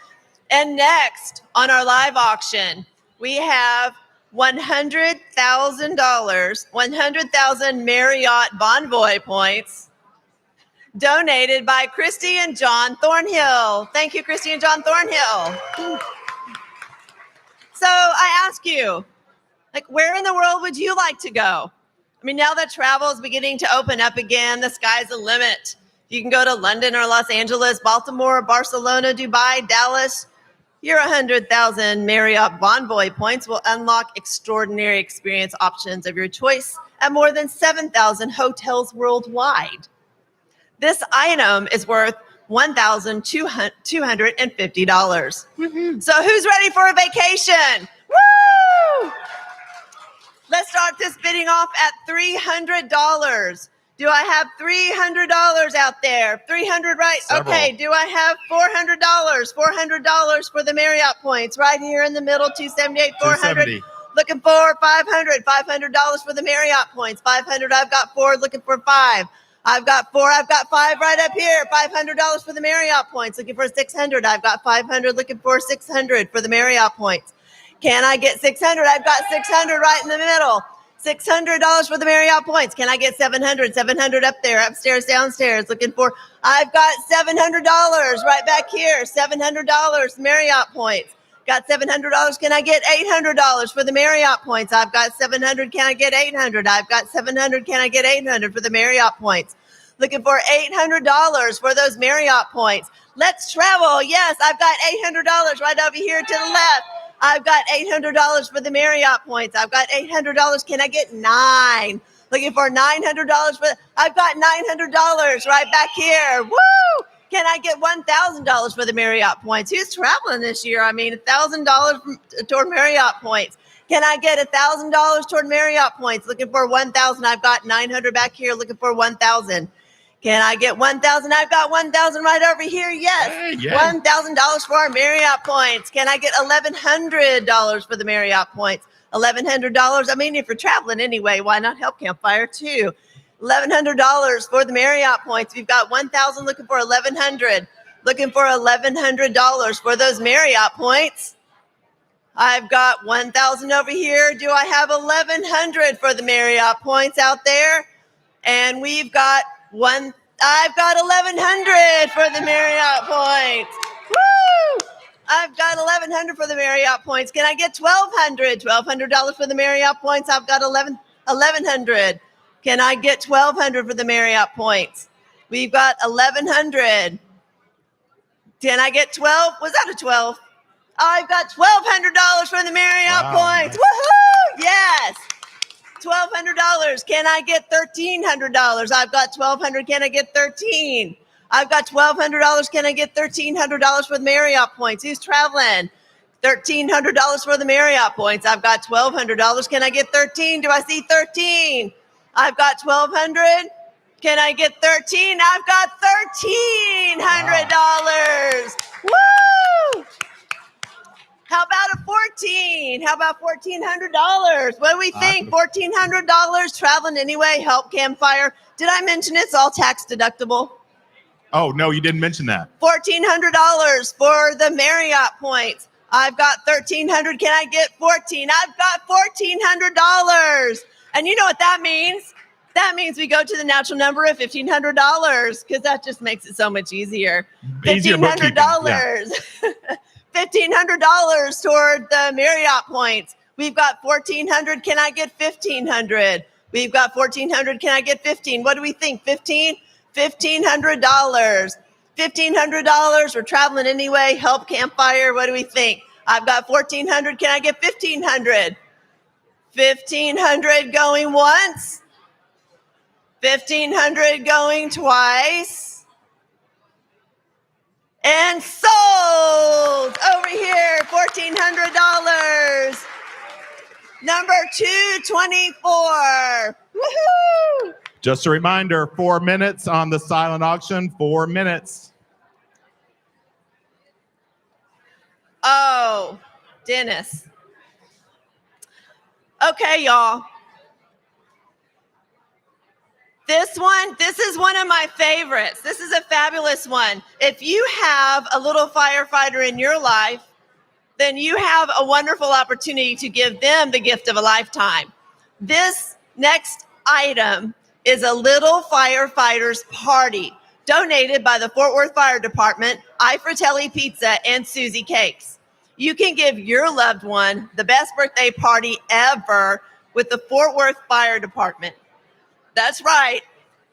And next on our live auction, we have $100,000, 100,000 Marriott Bonvoy points donated by Christy and John Thornhill. Thank you, Christy and John Thornhill. So I ask you, where in the world would you like to go? I mean, now that travel is beginning to open up again, the sky's the limit. You can go to London or Los Angeles, Baltimore, Barcelona, Dubai, Dallas. Your 100,000 Marriott Bonvoy points will unlock extraordinary experience options of your choice at more than 7,000 hotels worldwide. This item is worth $1,250. So who's ready for a vacation? Woo! Let's start this bidding off at $300. Do I have $300 out there? 300, right? Several. Okay. Do I have $400? $400 for the Marriott points right here in the middle. 278, 400. 270. Looking for $500. $500 for the Marriott points. 500. I've got 4. Looking for 5. I've got 4. I've got 5 right up here. $500 for the Marriott points. Looking for 600. I've got 500. Looking for 600 for the Marriott points. Can I get 600? I've got 600 right in the middle. $600 for the Marriott points. Can I get 700? 700 up there, upstairs, downstairs. Looking for, I've got $700 right back here. $700 Marriott points. Got $700. Can I get $800 for the Marriott points? I've got 700. Can I get 800? I've got 700. Can I get 800 for the Marriott points? Looking for $800 for those Marriott points. Let's travel. Yes, I've got $800 right over here to the left. I've got $800 for the Marriott points. I've got $800. Can I get 9? Looking for $900 for, I've got $900 right back here. Woo! Can I get $1,000 for the Marriott points? Who's traveling this year? I mean, $1,000 toward Marriott points. Can I get $1,000 toward Marriott points? Looking for 1,000. I've got 900 back here. Looking for 1,000. Can I get 1,000? I've got 1,000 right over here. Yes. Hey, yeah. $1,000 for our Marriott points. Can I get $1,100 for the Marriott points? $1,100. I mean, if you're traveling anyway, why not help Campfire too? $1,100 for the Marriott points. We've got 1,000 looking for 1,100. Looking for $1,100 for those Marriott points. I've got 1,000 over here. Do I have 1,100 for the Marriott points out there? And we've got I've got 1,100 for the Marriott points. Woo! I've got 1,100 for the Marriott points. Can I get 1,200? $1,200 for the Marriott points. I've got 1,100. Can I get 1,200 for the Marriott points? We've got 1,100. Can I get 12? Was that a 12? I've got $1,200 from the Marriott points. Woohoo! Yes. $1,200. Can I get $1,300? I've got $1,200. Can I get 13? I've got $1,200. Can I get $1,300 for the Marriott points? Who's traveling? $1,300 for the Marriott points. I've got $1,200. Can I get 13? Do I see 13? I've got 1,200. Can I get 13? I've got $1,300. Woo! How about a 14? How about $1,400? What do we think? $1,400 traveling anyway, help Campfire. Did I mention it's all tax deductible? Oh, no, you didn't mention that. $1,400 for the Marriott points. I've got $1,300. Can I get 14? I've got $1,400. And you know what that means? That means we go to the natural number of $1,500 because that just makes it so much easier. $1,500. $1,500 toward the Marriott points. We've got $1,400. Can I get $1,500? We've got $1,400. Can I get 15? What do we think? 15? $1,500. $1,500. We're traveling anyway. Help Campfire. What do we think? I've got $1,400. Can I get 1,500? 1,500 going once. 1,500 going twice. And sold over here, $1,400. Number 224. Woohoo! Just a reminder, 4 minutes on the silent auction, 4 minutes. Oh, Dennis. Okay, y'all. This is one of my favorites. This is a fabulous one. If you have a little firefighter in your life, then you have a wonderful opportunity to give them the gift of a lifetime. This next item is a little firefighter's party donated by the Fort Worth Fire Department, I Fratelli Pizza, and Susie Cakes. You can give your loved one the best birthday party ever with the Fort Worth Fire Department. That's right.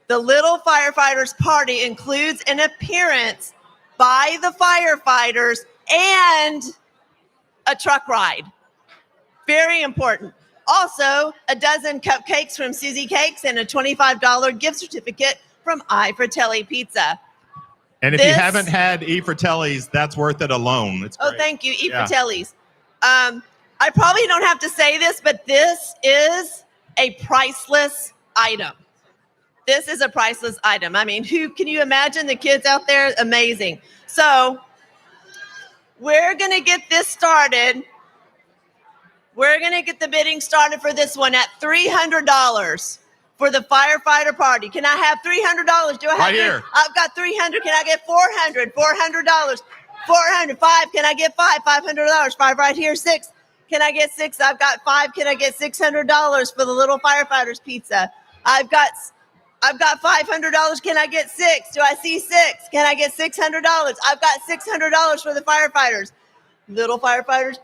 The Little Firefighters Party includes an appearance by the firefighters and a truck ride. Very important. Also, a dozen cupcakes from Susie Cakes and a $25 gift certificate from I Fratelli Pizza. And if you haven't had E. Fratelli's, that's worth it alone. It's great. Oh, thank you, E. Fratelli's. I probably don't have to say this, but this is a priceless item. This is a priceless item. I mean, can you imagine the kids out there? Amazing. So we're going to get this started. We're going to get the bidding started for this one at $300 for the firefighter party. Can I have $300? Do I have right here? I've got $300. Can I get $400? $400. $405. Can I get $5? $500. $5 right here. $6. Can I get $6? I've got $5. Can I get $600 for the little firefighters pizza? I've got $500. Can I get $6? Do I see $6? Can I get $600? I've got $600 for the firefighters. Little firefighters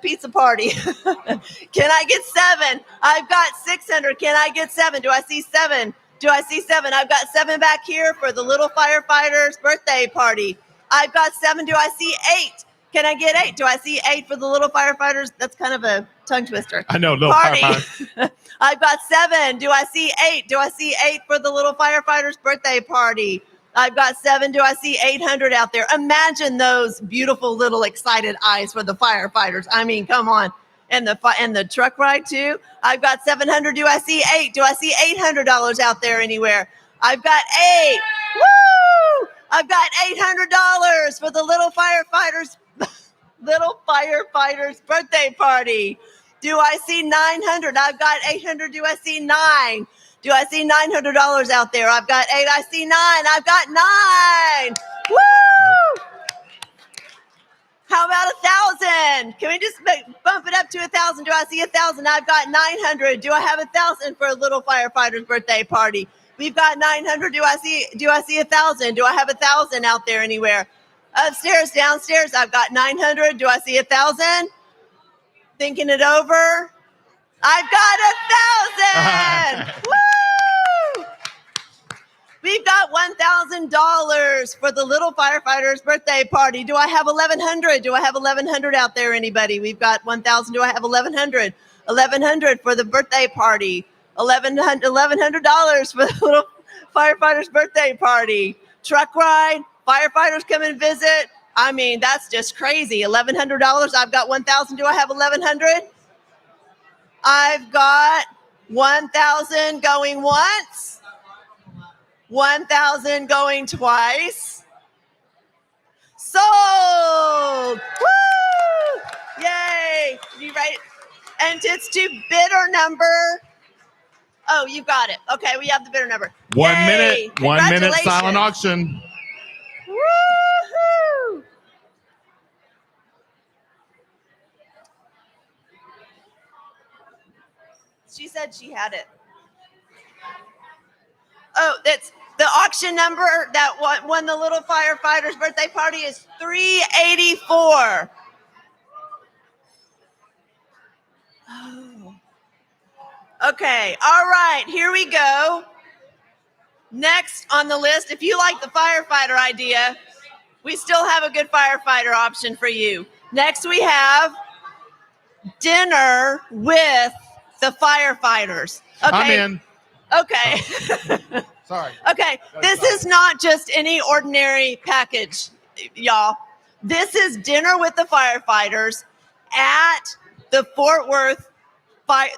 pizza party. Can I get 7? I've got 600. Can I get 7? Do I see 7? Do I see 7? I've got 7 back here for the little firefighters birthday party. I've got 7. Do I see 8? Can I get 8? Do I see 8 for the little firefighters? That's kind of a tongue twister. I know, little firefighters. I've got 7. Do I see 8? Do I see 8 for the little firefighters birthday party? I've got 7. Do I see 800 out there? Imagine those beautiful little excited eyes for the firefighters. I mean, come on. And the truck ride too. I've got 700. Do I see 8? Do I see $800 out there anywhere? I've got 8. Woo! I've got $800 for the little firefighters birthday party. Do I see 900? I've got 800. Do I see 9? Do I see $900 out there? I've got 8. I see 9. I've got 9. Woo! How about 1,000? Can we just bump it up to 1,000? Do I see 1,000? I've got 900. Do I have 1,000 for a little firefighter's birthday party? We've got 900. Do I see 1,000? Do I have 1,000 out there anywhere? Upstairs, downstairs, I've got 900. Do I see 1,000? Thinking it over. I've got 1,000. Woo! We've got $1,000 $1,000 for the little firefighter's birthday party. Do I have 1,100? Do I have 1,100 out there, anybody? We've got 1,000. Do I have 1,100? 1,100 for the birthday party. $1,100 for the little firefighter's birthday party. Truck ride, firefighters come and visit. I mean, that's just crazy. $1,100. I've got 1,000. Do I have 1,100? I've got 1,000 going once. 1,000 going twice. Sold! Woo! Yay! You right? And it's to bidder number. Oh, you got it. Okay, we have the bidder number. 1 Yay! minute. 1 minute Congratulations. silent auction. Woohoo! She said she had it. Oh, that's the auction number that won the little firefighter's birthday party is 384. Oh. Okay, all right, here we go. Next on the list, if you like the firefighter idea, we still have a good firefighter option for you. Next, we have dinner with the firefighters. Okay. I'm in. Okay. Sorry. Okay, this is not just any ordinary package, y'all. This is dinner with the firefighters at the Fort Worth.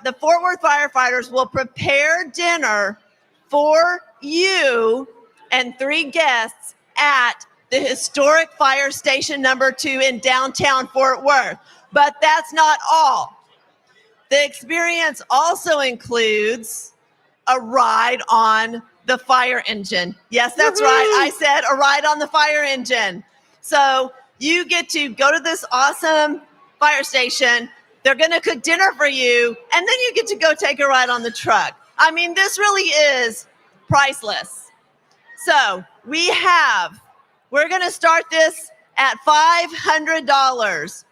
The Fort Worth firefighters will prepare dinner for you and 3 guests at the historic fire station number 2 in downtown Fort Worth. But that's not all. The experience also includes a ride on the fire engine. Yes, that's right. I said a ride on the fire engine. So you get to go to this awesome fire station. They're going to cook dinner for you, and then you get to go take a ride on the truck. I mean, this really is priceless. So we're going to start this at $500.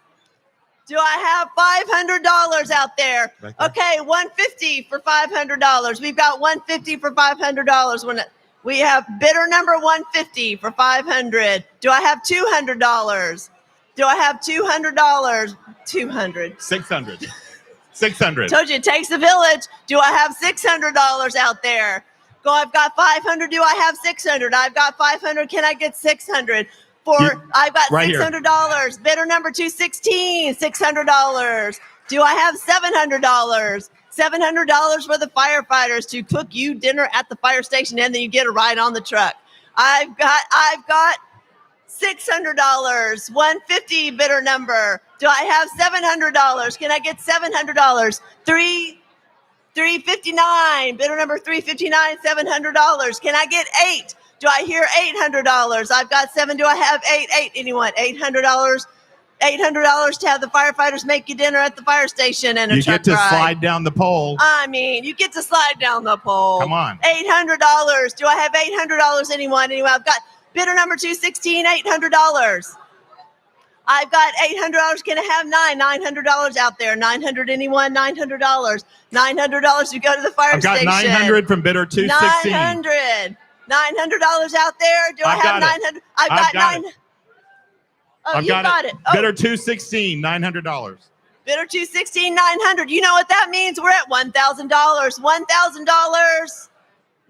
Do I have $500 out there? Okay, $150 for $500. We've got $150 for $500. When we have bidder number $150 for $500. Do I have $200? Do I have $200? 200. 600. 600. Told you it takes a village. Do I have $600 out there? Go, I've got 500. Do I have 600? I've got 500. Can I get 600? I've got right $600. Bidder number 216, $600. Do I have $700? $700 for the firefighters to cook you dinner at the fire station, and then you get a ride on the truck. I've got $600. $150 bidder number. Do I have $700? Can I get $700? $359. Bidder number 359, $700. Can I get 8? Do I hear $800? I've got 7. Do I have 8? 8. Anyone? $800? $800 to have the firefighters make you dinner at the fire station and a You truck get to ride. slide down the pole. I mean, you get to slide down the pole. Come on. $800. Do I have $800? Anyone? I've got bidder number 216, $800. I've got $800. Can I have $900 out there? $900. Anyone? $900. $900 to go to the fire station. I've got 900 from bidder 216. $900 out there. Do I have 900? I've got 900. Oh, I've you got it. Oh. Bidder 216, $900. Bidder 216, $900. You know what that means? We're at $1,000. $1,000.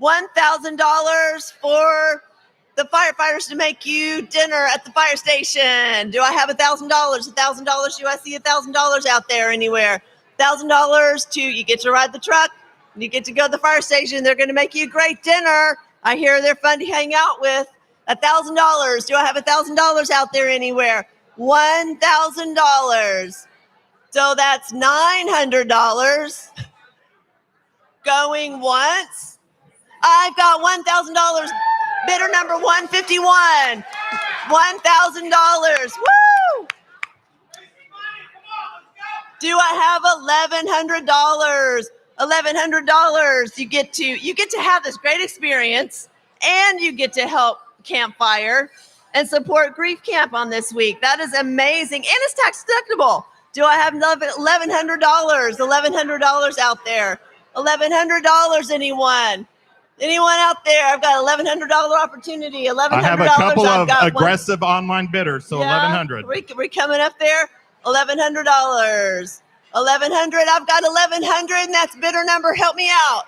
$1,000 for the firefighters to make you dinner at the fire station. Do I have $1,000? $1,000. Do I see $1,000 out there anywhere? $1,000 you get to ride the truck. You get to go to the fire station. They're going to make you a great dinner. I hear they're fun to hang out with. $1,000. Do I have $1,000 out there anywhere? $1,000. So that's $900. Going once. I've got $1,000. Bidder number 151. $1,000. Woo! Do I have $1,100? $1,100. You get to have this great experience, and you get to help Campfire and support Grief Camp on this week. That is amazing, and it's tax deductible. Do I have $1,100? $1,100 out there. $1,100. Anyone? Anyone out there? I've got $1,100 opportunity. $1,100. I have a couple I've of got aggressive online bidders, so Yeah, 1,100. We're coming up there. $1,100. 1,100. I've got 1,100, and that's bidder number. Help me out.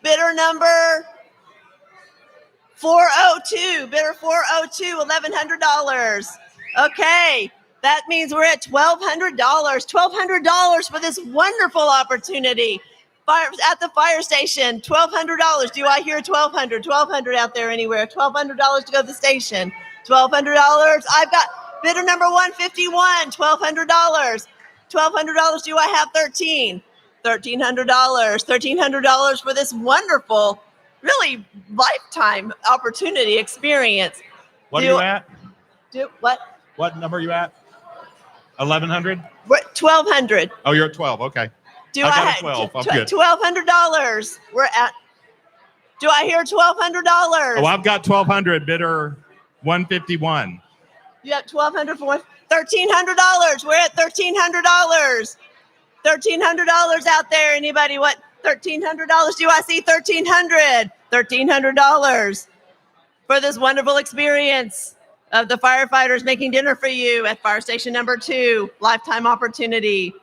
Bidder number 402. Bidder 402. $1,100. Okay. That means we're at $1,200. $1,200 for this wonderful opportunity. At the fire station, $1,200. Do I hear 1,200? 1,200 out there anywhere. $1,200 to go to the station. $1,200. I've got bidder number 151. $1,200. $1,200. Do I have 13? $1,300. $1,300 for this wonderful, really lifetime opportunity experience. What are you at? What? What number are you at? 1,100? 1,200. Oh, you're at 12. Okay. Do I I got have a 12. I'm good. $1,200? We're at. Do I hear $1,200? Oh, I've got 1,200. Bidder 151. You have $1,200 for $1,300. We're at $1,300. $1,300 out there. Anybody? What? $1,300? Do I see $1,300? $1,300 for this wonderful experience of the firefighters making dinner for you at fire station number 2. Lifetime opportunity.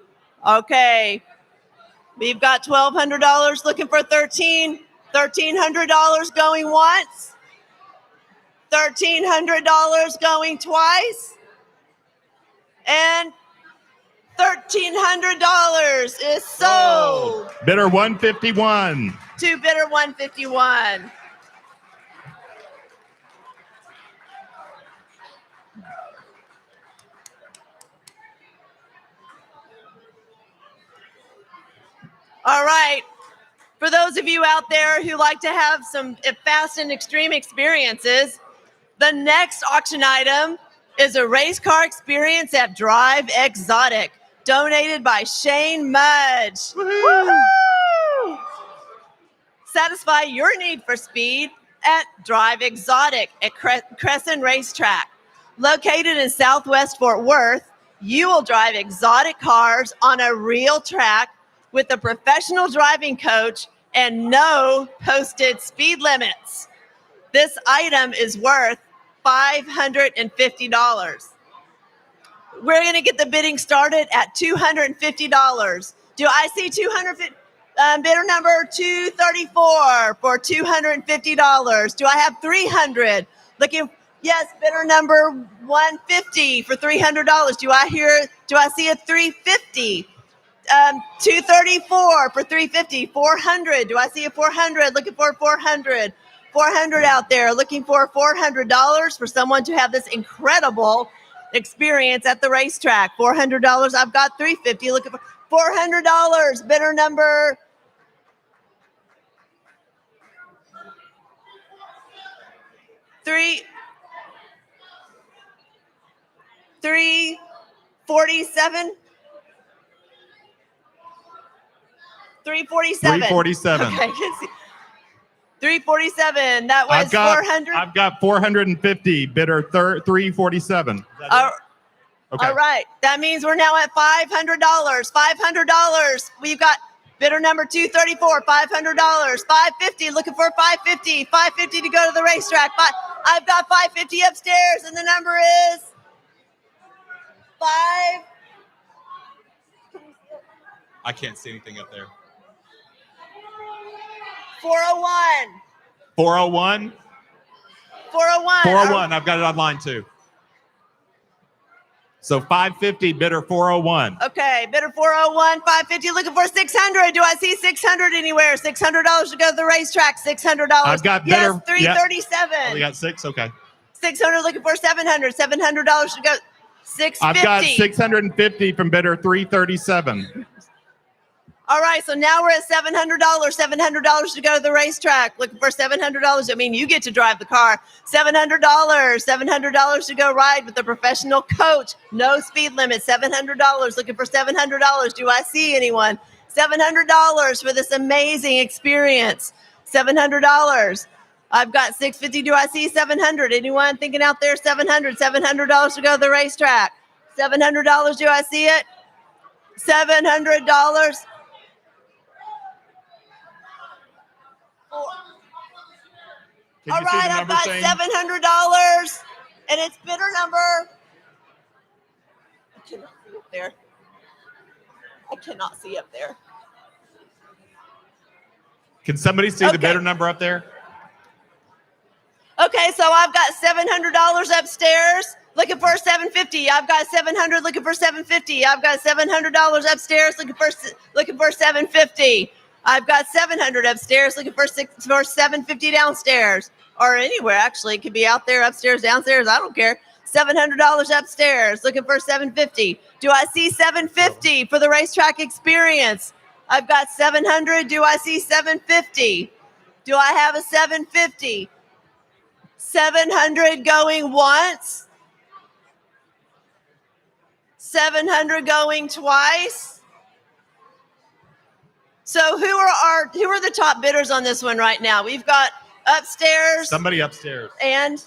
Okay. We've got $1,200 looking for 13. $1,300 going once. $1,300 going twice. And $1,300 is sold. Bidder 151. To bidder 151. All right. For those of you out there who like to have some fast and extreme experiences, the next auction item is a race car experience at Drive Exotic, donated by Shane Mudge. Woo-hoo! Satisfy your need for speed at Drive Exotic at Crescent Racetrack. Located in Southwest Fort Worth, you will drive exotic cars on a real track with a professional driving coach and no posted speed limits. This item is worth $550. We're going to get the bidding started at $250. Do I see $250? Bidder number 234 for $250. Do I have 300? Yes, bidder number 150 for $300. Do I see a 350? 234 for $350. 400. Do I see a 400? Looking for 400. 400 out there. Looking for $400 for someone to have this incredible experience at the racetrack. $400. I've got 350. Looking for $400. Bidder number 347. 347. 347. Okay. 347. That was 400. I've got 450. Bidder 347. Okay. Okay. All right. That means we're now at $500. $500. We've got bidder number 234. $500. 550. Looking for 550. 550 to go to the racetrack. I've got 550 upstairs, and the number is 5. I can't see anything up there. 401. 401. 401. 401. I've got it online too. So 550, bidder 401. Okay, bidder 401, 550. Looking for 600. Do I see 600 anywhere? $600 to go to the racetrack. $600. I've got bidder. Yes, 337. Oh, we got 6. Okay. 600. Looking for 700. $700 to go. 650. I've got 650 from bidder 337. All right, so now we're at $700. $700 to go to the racetrack. Looking for $700. I mean, you get to drive the car. $700. $700 to go ride with a professional coach. No speed limit. $700. Looking for $700. Do I see anyone? $700 for this amazing experience. $700. I've got 650. Do I see 700? Anyone thinking out there? 700. $700 to go to the racetrack. $700. Do I see it? $700. Can All you see right, the I've number, got Shane? $700, and it's bidder number. I cannot see up there. I cannot see up there. Can somebody see the bidder number up there? Okay, so I've got $700 upstairs, looking for $750. I've got $700, looking for $750. I've got $700 upstairs, looking for $750. I've got $700 upstairs, looking for $750 downstairs, or anywhere actually. It could be out there, upstairs, downstairs. I don't care. $700 upstairs, looking for $750. Do I see $750 for the racetrack experience? I've got $700. Do I see $750? Do I have a $750? $700 going once, $700 going twice. So who are the top bidders on this one right now? We've got upstairs. Somebody upstairs. And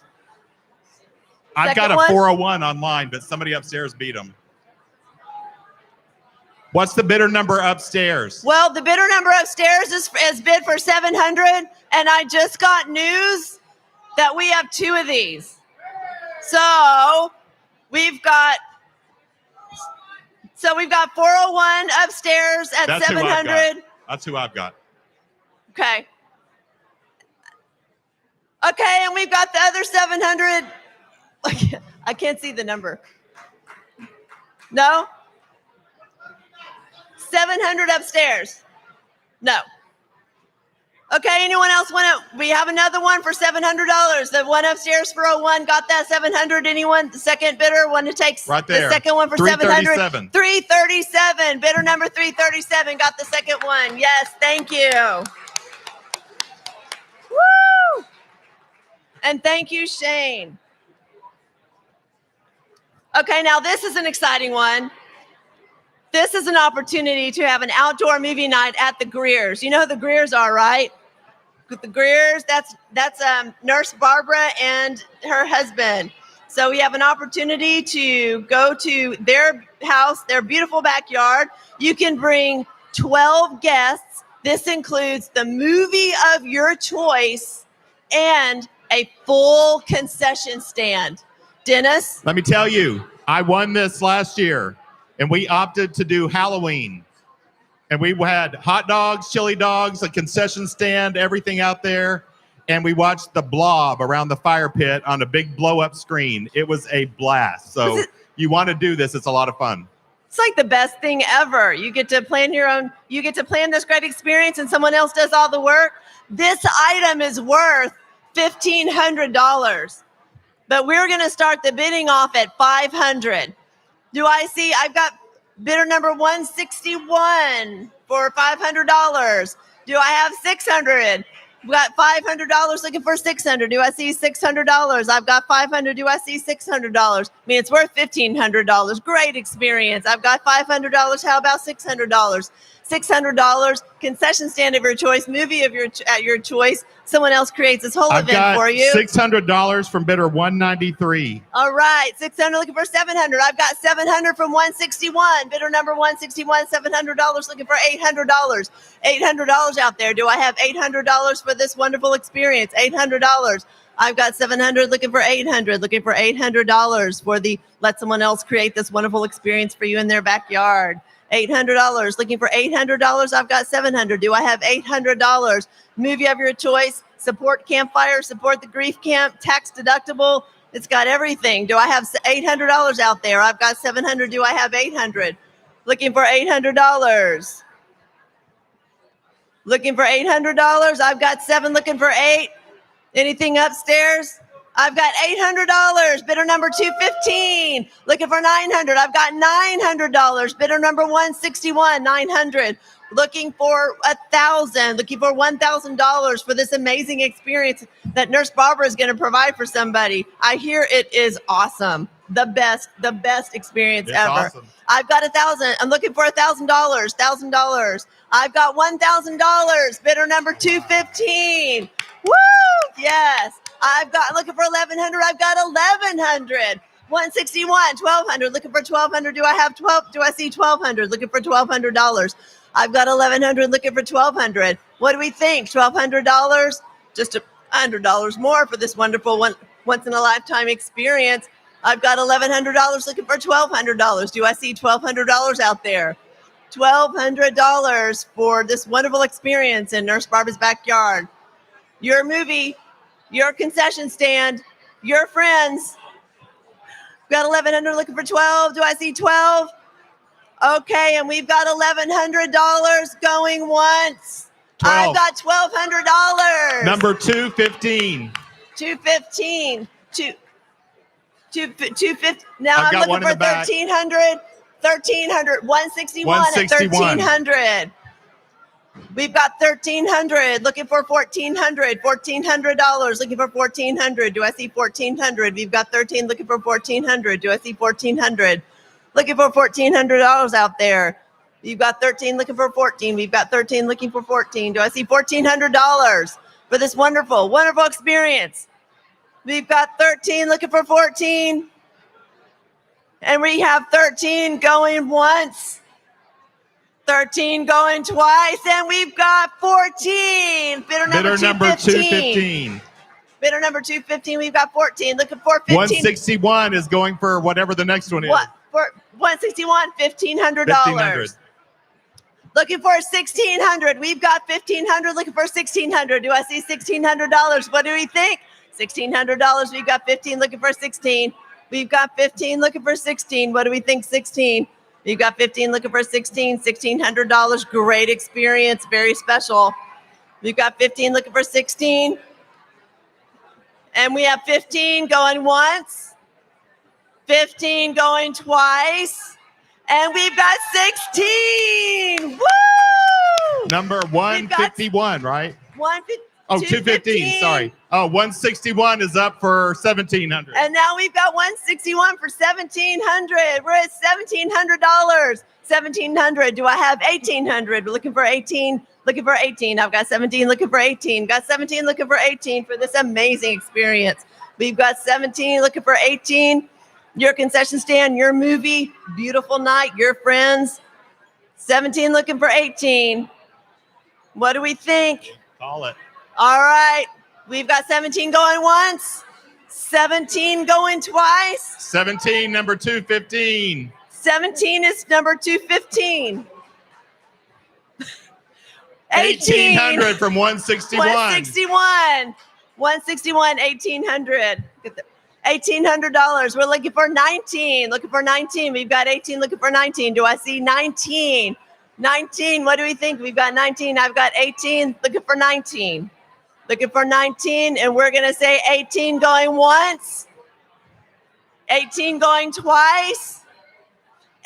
I've got a one? 401 online, but somebody upstairs beat them. What's the bidder number upstairs? Well, the bidder number upstairs is bid for $700, and I just got news that we have two of these. So we've got 401 upstairs at That's who I've 700. got. That's who I've got. Okay. Okay, and we've got the other 700. I can't see the number. No? 700 upstairs. No. Okay, anyone else want to? We have another one for $700. The one upstairs for 01 got that 700. Anyone? The second bidder want to take right there. The second one for 700. 337. 337. Bidder number 337 got the second one. Yes, thank you. Woo! And thank you, Shane. Okay, now this is an exciting one. This is an opportunity to have an outdoor movie night at the Greers. You know who the Greers are, right? The Greers, that's Nurse Barbara and her husband. So we have an opportunity to go to their house, their beautiful backyard. You can bring 12 guests. This includes the movie of your choice and a full concession stand. Dennis? Let me tell you, I won this last year, and we opted to do Halloween. And we had hot dogs, chili dogs, a concession stand, everything out there. And we watched The Blob around the fire pit on a big blow-up screen. It was a blast. So you want to do this. It's a lot of fun. It's like the best thing ever. You get to plan you get to plan this great experience and someone else does all the work. This item is worth $1,500. But we're going to start the bidding off at $500. Do I see? I've got bidder number 161 for $500. Do I have 600? We got $500 looking for 600. Do I see $600? I've got 500. Do I see $600? I mean, it's worth $1,500. Great experience. I've got $500. How about $600? $600, concession stand of your choice, movie of your choice. Someone else creates this whole event for you. $600 from bidder 193. All right, 600 looking for 700. I've got 700 from 161. Bidder number 161, $700 looking for $800. $800 out there. Do I have $800 for this wonderful experience? $800. I've got 700 looking for 800, looking for $800 for the let someone else create this wonderful experience for you in their backyard. $800 looking for $800. I've got 700. Do I have $800? Movie of your choice. Support Campfire. Support the Grief Camp. Tax deductible. It's got everything. Do I have $800 out there? I've got 700. Do I have 800? Looking for $800. Looking for $800. I've got 7 looking for 8. Anything upstairs? I've got $800. Bidder number 215. Looking for 900. I've got $900. Bidder number 161. 900. Looking for 1,000. Looking for $1,000 for this amazing experience that Nurse Barbara is going to provide for somebody. I hear it is awesome. The best experience It's ever. awesome. I've got 1,000. I'm looking for $1,000. $1,000. I've got $1,000. Bidder number 215. Woo! Yes. I've got looking for 1,100. I've got 1,100. 161, 1,200. Looking for 1,200. Do I have 12? Do I see 1,200? Looking for $1,200. I've got 1,100. Looking for 1,200. What do we think? $1,200? $100 more for this wonderful once in a lifetime experience. I've got $1,100 looking for $1,200. Do I see $1,200 out there? $1,200 for this wonderful experience in Nurse Barbara's backyard. Your movie, your concession stand, your friends. Got $1,100 looking for 12. Do I see 12? Okay, and we've got $1,100 going once. 12. I've got $1,200. Number 215. 215. 250. Now I've I'm got looking one in for the back. 1,300. 1,300. 161 at 161. 1,300. We've got 1,300. Looking for 1,400. $1,400. Looking for 1,400. Do I see 1,400? We've got 13. Looking for 1,400. Do I see 1,400? Looking for $1,400 out there. You've got 13 looking for 14. We've got 13 looking for 14. Do I see $1,400 for this wonderful, wonderful experience? We've got 13 looking for 14. And we have 13 going once, 13 going twice, and we've got 14. Bidder number 215. Bidder number 215, we've got 14. Looking for 15. 161 is going for whatever the next one is. What? For 161, $1,500. $1,500. Looking for 1,600. We've got 1,500. Looking for 1,600. Do I see $1,600? What do we think? $1,600. We've got 15. Looking for 16. We've got 15. Looking for 16. What do we think? 16. We've got 15. Looking for 16. $1,600. Great experience. Very special. We've got 15. Looking for 16. And we have 15 going once. 15 going twice. And we've got 16. Woo! Number 151, right? 215, sorry. Oh, 161 is up for 1,700. And now we've got 161 for 1,700. We're at $1,700. 1,700. Do I have 1,800? We're looking for 18. Looking for 18. I've got 17 looking for 18. Got 17 looking for 18 for this amazing experience. We've got 17 looking for 18. Your concession stand, your movie, beautiful night, your friends. 17 looking for 18. What do we think? Call it. All right. We've got 17 going once, 17 going twice. 17, number 215. 17 is number 215. 1,800 from 161. 161. 161, 1,800. $1,800. We're looking for 19. Looking for 19. We've got 18 looking for 19. Do I see 19? 19. What do we think? We've got 19. I've got 18 looking for 19. Looking for 19. And we're going to say 18 going once. 18 going twice.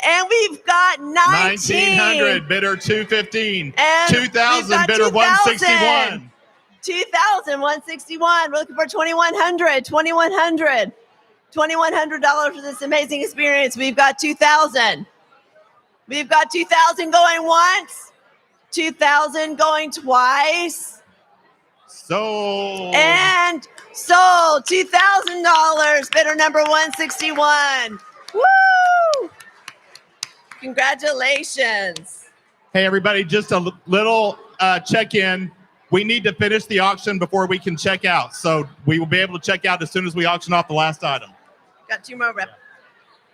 And we've got 1,900. Bidder 215. And 2,000. Bidder 161. 2,000, 161. We're looking for 2,100, 2,100. $2,100 for this amazing experience. We've got 2,000. We've got 2,000 going once, 2,000 going twice. Sold. And sold. $2,000. Bidder number 161. Woo! Congratulations. Hey, everybody, just a little check-in. We need to finish the auction before we can check out. So we will be able to check out as soon as we auction off the last item. Got two more reps.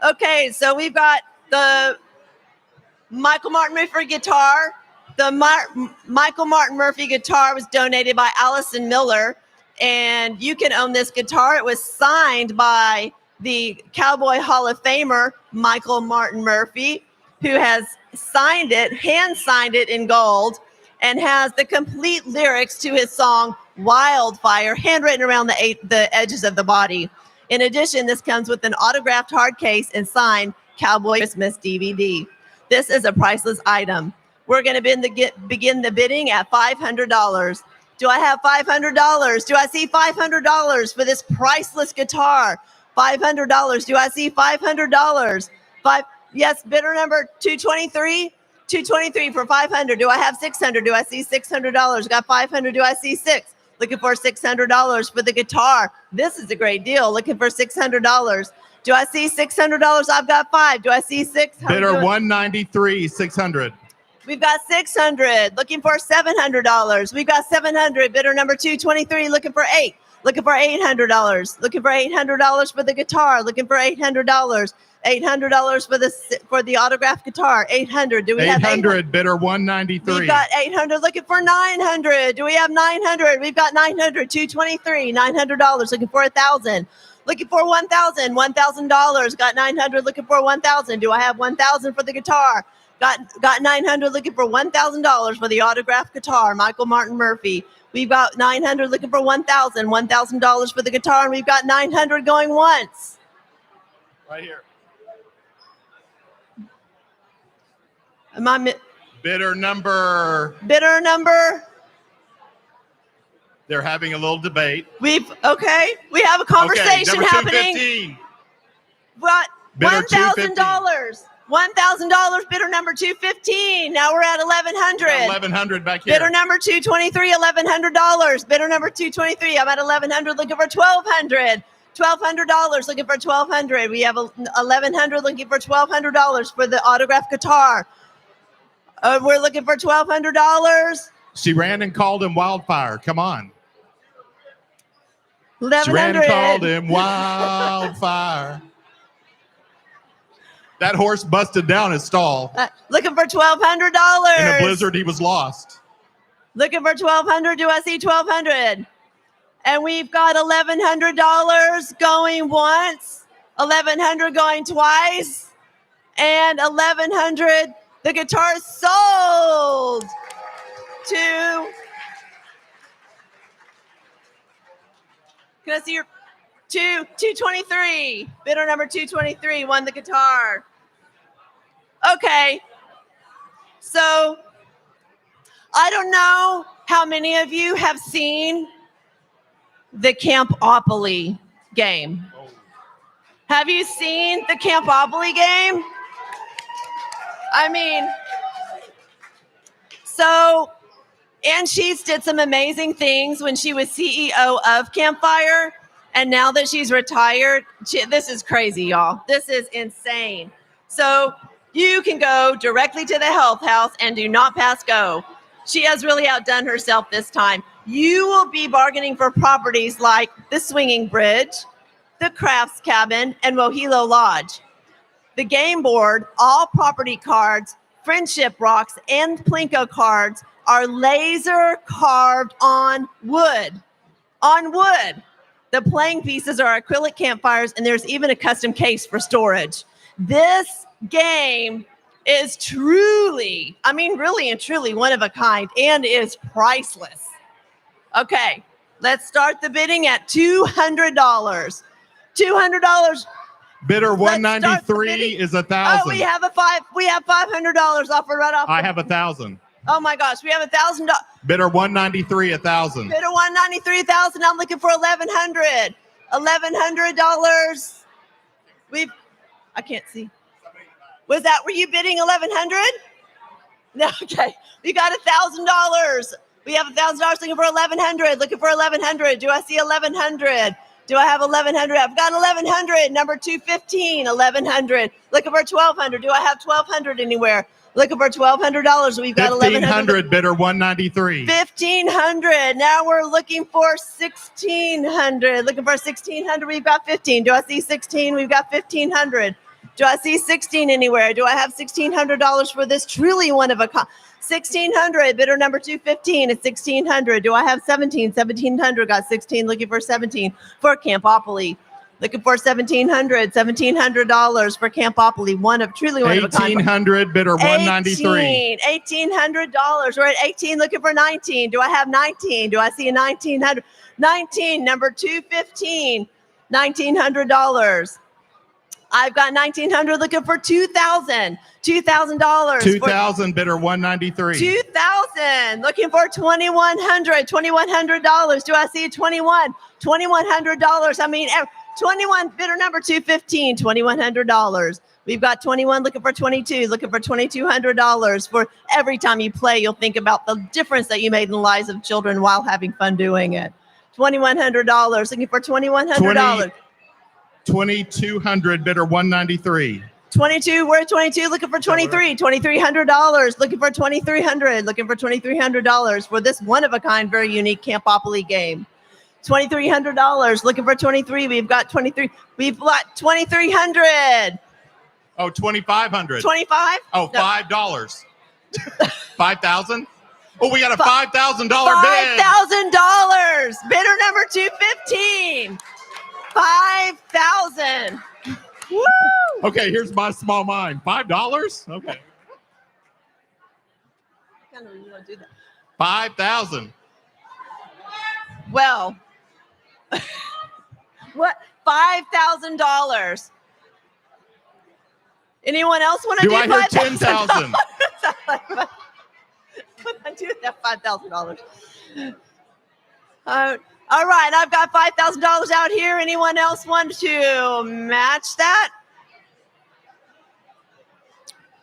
Okay, so we've got the Michael Martin Murphy guitar. The Michael Martin Murphy guitar was donated by Allison Miller, and you can own this guitar. It was signed by the Cowboy Hall of Famer, Michael Martin Murphy, who has signed it, hand-signed it in gold, and has the complete lyrics to his song Wildfire handwritten around the edges of the body. In addition, this comes with an autographed hard case and signed Cowboy Christmas DVD. This is a priceless item. We're going to begin the bidding at $500. Do I have $500? Do I see $500 for this priceless guitar? $500. Do I see $500? Yes, bidder number 223. 223 for 500. Do I have 600? Do I see $600? Got 500. Do I see six? Looking for $600 for the guitar. This is a great deal. Looking for $600. Do I see $600? I've got five. Do I see 600? Bidder 193, 600. We've got 600, looking for $700. We've got 700, bidder number 223, looking for $800, looking for $800, looking for $800 for the guitar, looking for $800, $800 for the autographed guitar, 800. Do we have 800, bidder 193. We've got 800, looking for 900. Do we have 900? We've got 900, 223, $900, looking for 1,000. Looking for 1,000, $1,000. Got 900, looking for 1,000. Do I have 1,000 for the guitar? Got 900, looking for $1,000 for the autographed guitar, Michael Martin Murphy. We've got 900, looking for 1,000, $1,000 for the guitar, and we've got 900 going once. Right here. Bidder number. They're having a little debate. We have a conversation happening. But $1,000. $1,000, bidder number 215. Now we're at 1,100. 1,100 back here. Bidder number 223, $1,100. Bidder number 223, I'm at 1,100, looking for $1,200. $1,200, looking for $1,200. We have 1,100, looking for $1,200 for the autographed guitar. We're looking for $1,200. She ran and called him Wildfire. Come on. 1,100. She ran and called him Wildfire. That horse busted down his stall. Looking for $1,200. In a blizzard, he was lost. Looking for $1,200. Do I see $1,200? And we've got $1,100 going once, $1,100 going twice, and $1,100. The guitar is sold to. Can I see your 223? Bidder number 223 won the guitar. Okay. So I don't know how many of you have seen the Campopoly game. Have you seen the Campopoly game? I mean, so Ann Sheets did some amazing things when she was CEO of CampFire, and now that she's retired, this is crazy, y'all. This is insane. So you can go directly to the health house and do not pass go. She has really outdone herself this time. You will be bargaining for properties like the Swinging Bridge, the Crafts Cabin, and Wohelo Lodge. The game board, all property cards, friendship rocks, and Plinko cards are laser carved on wood. On wood. The playing pieces are acrylic campfires, and there's even a custom case for storage. This game is truly, I mean, really and truly one of a kind and is priceless. Okay, let's start the bidding at $200. $200. Bidder 193 is 1,000. Oh, we have $500 offered right off. I have 1,000. Oh my gosh, we have $1,000. Bidder 193, 1,000. Bidder 193, 1,000. I'm looking for $1,100. $1,100. I can't see. Were you bidding 1,100? No, okay. We got $1,000. We have $1,000 looking for 1,100. Looking for 1,100. Do I see 1,100? Do I have 1,100? I've got 1,100. Number 215, 1,100. Looking for 1,200. Do I have 1,200 anywhere? Looking for $1,200. We've got 1,500. Bidder 193. 1,500. Now we're looking for 1,600. Looking for 1,600. We've got 15. Do I see 16? We've got 1,500. Do I see 16 anywhere? Do I have $1,600 for this truly one of a kind? 1,600. Bidder number 215 is 1,600. Do I have 17? 1,700. Got 16. Looking for 17 for Campopoly. Looking for $1,700 for Campopoly. Truly one of a kind. 1,800. Bidder 193. $1,800. We're at 18. Looking for 19. Do I have 19? Do I see a 1,900? 19. Number 215. $1,900. I've got 1,900 looking for 2,000. $2,000. 2,000. Bidder 193. 2,000. Looking for 2,100. $2,100. Do I see 21? $2,100. I mean, 21. Bidder number 215. $2,100. We've got 21 looking for 22. Looking for $2,200. For every time you play, you'll think about the difference that you made in the lives of children while having fun doing it. $2,100. Looking for $2,100. 2,200. Bidder 193. 22, we're at 22, looking for 23, $2,300, looking for 2,300, looking for $2,300 for this one-of-a-kind, very unique Campopoly game. $2,300, looking for 23, we've got 23, we've got 2,300. Oh, 2,500. 25? Oh, No. $5. 5,000? Oh, we got a $5,000 bid. $5,000. Bidder number 215. 5,000. Woo! Okay, here's my small mind. $5? Okay. Kind of, you know, do that. 5,000. Well, what? $5,000. Anyone else want to do I hear $5,000? 10,000? What I do with that $5,000? All right, I've got $5,000 out here. Anyone else want to match that?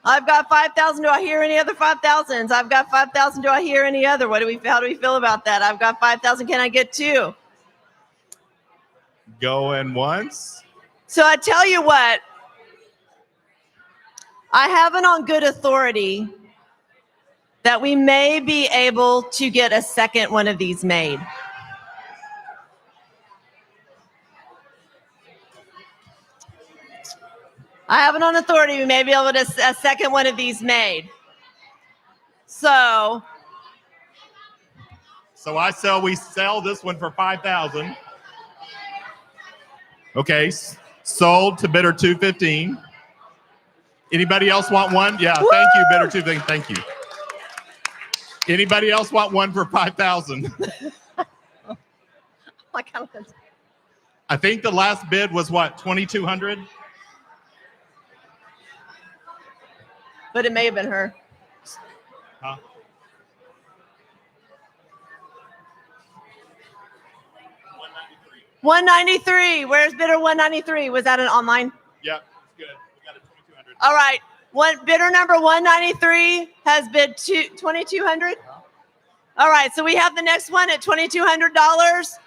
I've got 5,000. Do I hear any other 5,000s? I've got 5,000. Do I hear any other? How do we feel about that? I've got 5,000. Can I get 2? Going once. So I tell you what, I have it on good authority that we may be able to get a second one of these made. I have it on authority we may be able to a second one of these made. So we sell this one for 5,000. Okay, sold to bidder 215. Anybody else want one? Yeah, Woo! Thank you, bidder 215. Thank you. Anybody else want one for 5,000? I think the last bid was what, 2,200? But it may have been her. Huh? $193. Where's bidder 193? Was that an online? Yeah, it's good. We got a 2,200. All right. Bidder number 193 has bid 2,200. All right. So we have the next one at $2,200.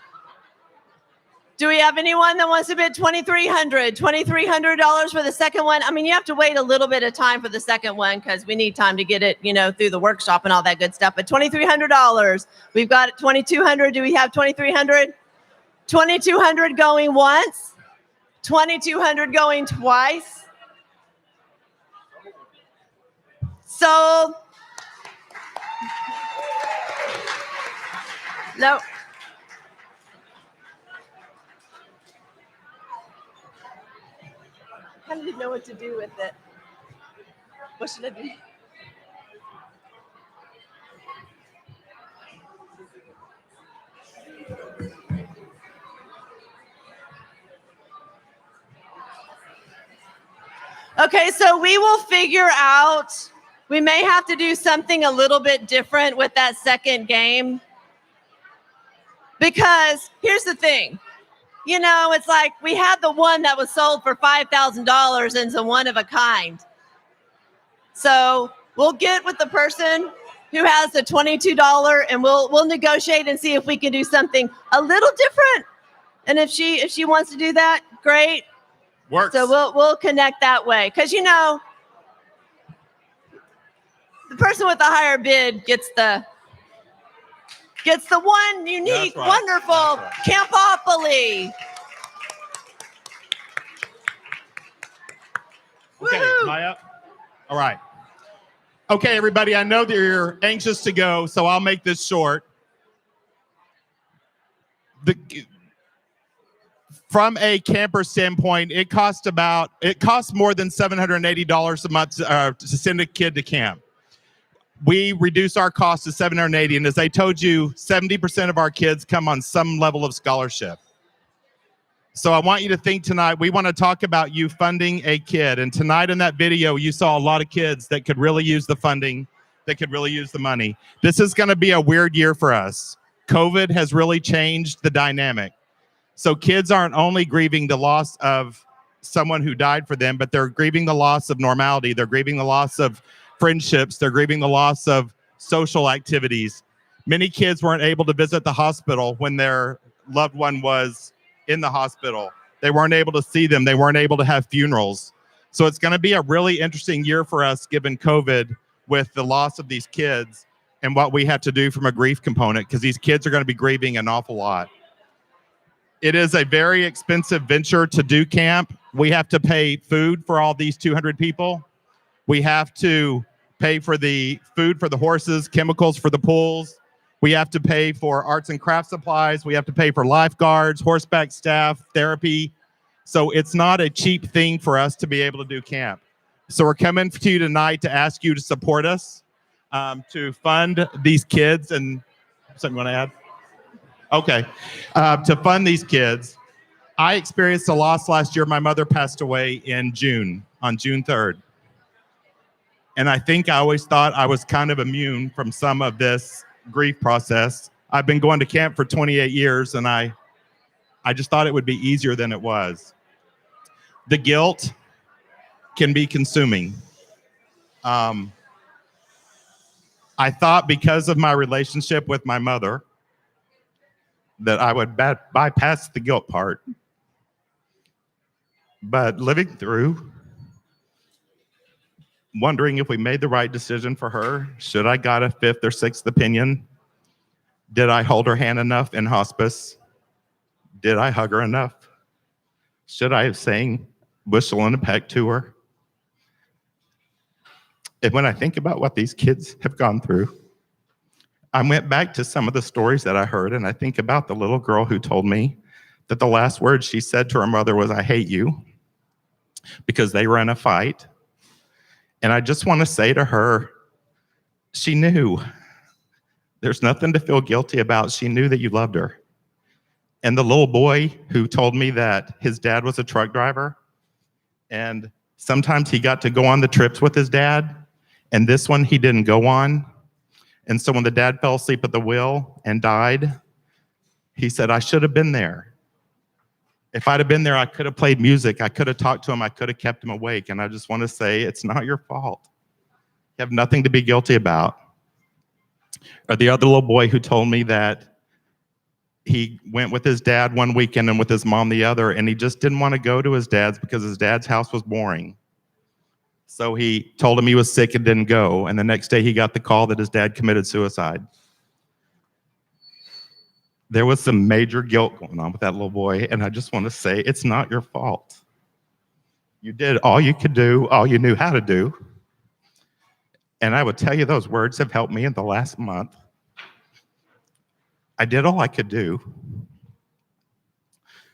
Do we have anyone that wants to bid $2,300? $2,300 for the second one. I mean, you have to wait a little bit of time for the second one because we need time to get it, through the workshop and all that good stuff. But $2,300. We've got $2,200. Do we have $2,300? $2,200 going once. $2,200 going twice. So, no. I kind of didn't know what to do with it. What should I do? Okay, so we will figure out, we may have to do something a little bit different with that second game. Because here's the thing. It's like we had the one that was sold for $5,000 and it's a one of a kind. So we'll get with the person who has the $22 and we'll negotiate and see if we can do something a little different. And if she wants to do that, great. Works. So we'll connect that way. Because the person with the higher bid gets the one unique, wonderful Campopoly. Okay, am I up? All right. Okay, everybody, I know that you're anxious to go, so I'll make this short. From a camper standpoint, it costs more than $780 a month to send a kid to camp. We reduce our cost to $780, and as I told you, 70% of our kids come on some level of scholarship. So I want you to think tonight, we want to talk about you funding a kid, and tonight in that video, you saw a lot of kids that could really use the funding, that could really use the money. This is going to be a weird year for us. COVID has really changed the dynamic. So kids aren't only grieving the loss of someone who died for them, but they're grieving the loss of normality. They're grieving the loss of friendships. They're grieving the loss of social activities. Many kids weren't able to visit the hospital when their loved one was in the hospital. They weren't able to see them. They weren't able to have funerals. So it's going to be a really interesting year for us given COVID with the loss of these kids and what we have to do from a grief component, because these kids are going to be grieving an awful lot. It is a very expensive venture to do camp. We have to pay food for all these 200 people. We have to pay for the food for the horses, chemicals for the pools. We have to pay for arts and craft supplies. We have to pay for lifeguards, horseback staff, therapy. So it's not a cheap thing for us to be able to do camp. So we're coming to you tonight to ask you to support us, to fund these kids. And something you want to add? Okay. To fund these kids. I experienced a loss last year. My mother passed away in June, on June 3rd. And I think I always thought I was kind of immune from some of this grief process. I've been going to camp for 28 years, and I just thought it would be easier than it was. The guilt can be consuming. I thought because of my relationship with my mother that I would bypass the guilt part. But living through, wondering if we made the right decision for her, should I got a 5th or 6th opinion? Did I hold her hand enough in hospice? Did I hug her enough? Should I have sang Whistle and a Peck to her? And when I think about what these kids have gone through, I went back to some of the stories that I heard, and I think about the little girl who told me that the last words she said to her mother was, "I hate you," because they were in a fight. And I just want to say to her, she knew. There's nothing to feel guilty about. She knew that you loved her. And the little boy who told me that his dad was a truck driver, and sometimes he got to go on the trips with his dad, and this one he didn't go on. And so when the dad fell asleep at the wheel and died, he said, "I should have been there. If I'd have been there, I could have played music. I could have talked to him. I could have kept him awake." And I just want to say, it's not your fault. You have nothing to be guilty about. Or the other little boy who told me that he went with his dad one weekend and with his mom the other, and he just didn't want to go to his dad's because his dad's house was boring. So he told him he was sick and didn't go. And the next day he got the call that his dad committed suicide. There was some major guilt going on with that little boy, and I just want to say, it's not your fault. You did all you could do, all you knew how to do. And I would tell you, those words have helped me in the last month. I did all I could do.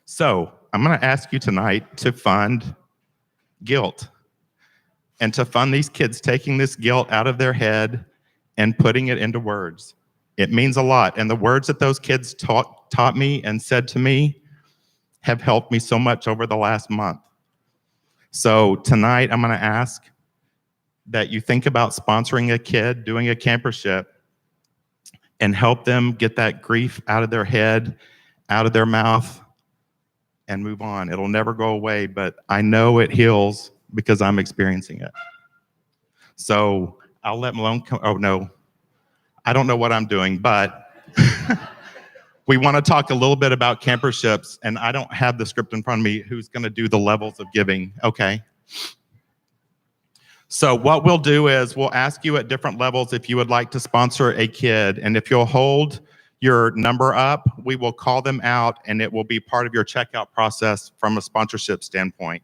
So I'm going to ask you tonight to fund guilt, and to fund these kids taking this guilt out of their head and putting it into words. It means a lot. And the words that those kids taught me and said to me have helped me so much over the last month. So tonight I'm going to ask that you think about sponsoring a kid, doing a campership, and help them get that grief out of their head, out of their mouth, and move on. It'll never go away, but I know it heals because I'm experiencing it. So I'll let Malone come. Oh, no. I don't know what I'm doing, but we want to talk a little bit about camperships, and I don't have the script in front of me who's going to do the levels of giving. Okay. So what we'll do is we'll ask you at different levels if you would like to sponsor a kid, and if you'll hold your number up, we will call them out, and it will be part of your checkout process from a sponsorship standpoint.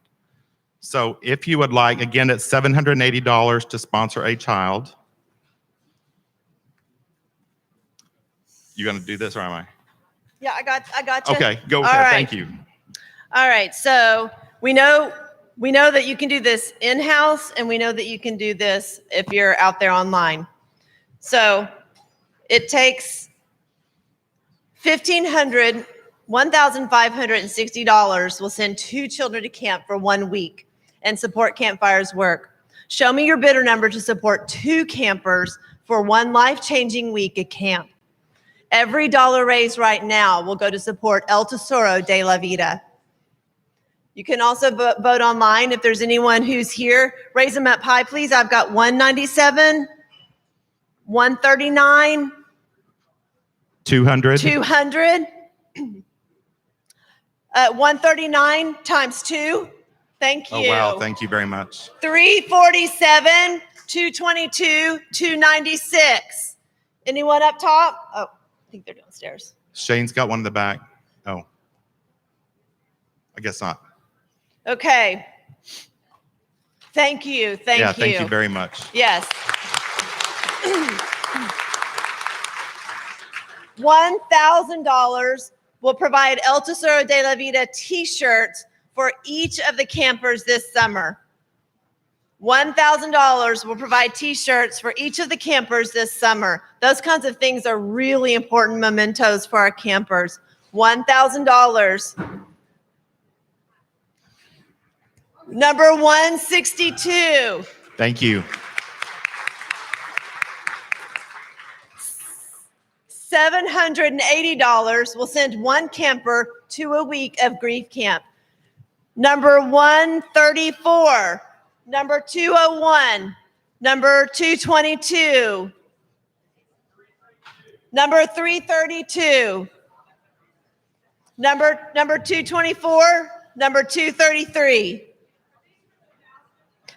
So if you would like, again, it's $780 to sponsor a child. You gonna do this or am I? Yeah, I got you. Okay, go All ahead. right. Thank you. All right, so we know that you can do this in-house, and we know that you can do this if you're out there online. So it takes $1,560 will send 2 children to camp for 1 week and support CampFire's work. Show me your bidder number to support 2 campers for 1 life-changing week at camp. Every dollar raised right now will go to support El Tesoro de la Vida. You can also vote online. If there's anyone who's here, raise them up high, please. I've got 197, 139, 200. 200, 139 times 2, Thank you. Oh, wow. Thank you very much. 347, 222, 296. Anyone up top? Oh, I think they're downstairs. Shane's got one in the back. Oh, I guess not. Okay. Thank you. Thank you. Yeah, thank you very much. Yes. $1,000 will provide El Tesoro de la Vida t-shirts for each of the campers this summer. $1,000 will provide t-shirts for each of the campers this summer. Those kinds of things are really important mementos for our campers. $1,000. Number 162. Thank you. $780 will send one camper to a week of grief camp. Number 134. Number 201. Number 222. Number 332. Number 224. Number 233.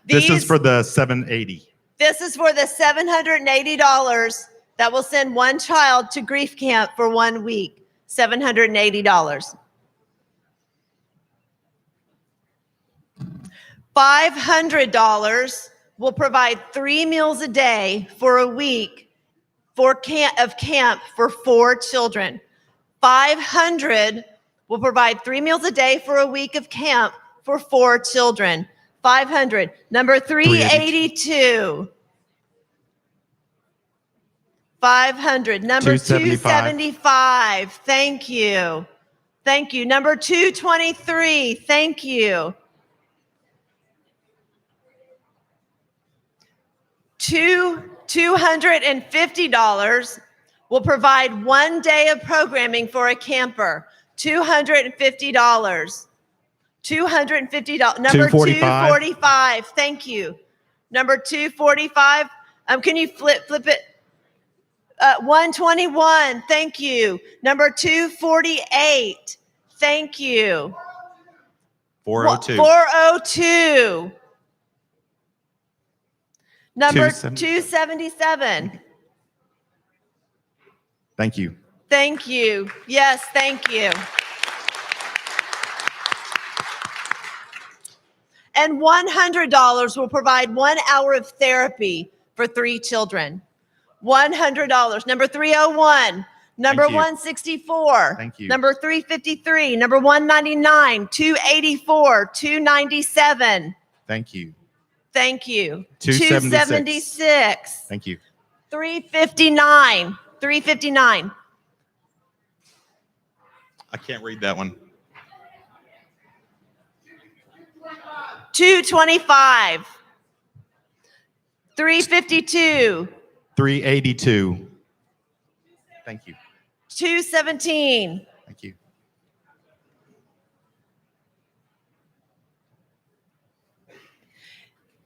This is for the 780. This is for the $780 that will send one child to grief camp for 1 week. $780. $500 will provide 3 meals a day for a week of camp for 4 children. $500 will provide 3 meals a day for a week of camp for 4 children. 500. Number 382. 500. Number 275. Thank you. Thank you. Number 223. Thank you. $250 will provide 1 day of programming for a camper. $250. $250. Number 245. Thank you. Number 245. Can you flip it? 121. Thank you. Number 248. Thank you. 402. 402. Number 277. Thank you. Thank you. Yes, thank you. And $100 will provide 1 hour of therapy for 3 children. $100. Number 301. Number 164. Thank you. Number 353. Number 199. 284. 297. Thank you. Thank you. 276. Thank you. 359. 359. I can't read that one. 225. 352. 382. Thank you. 217. Thank you.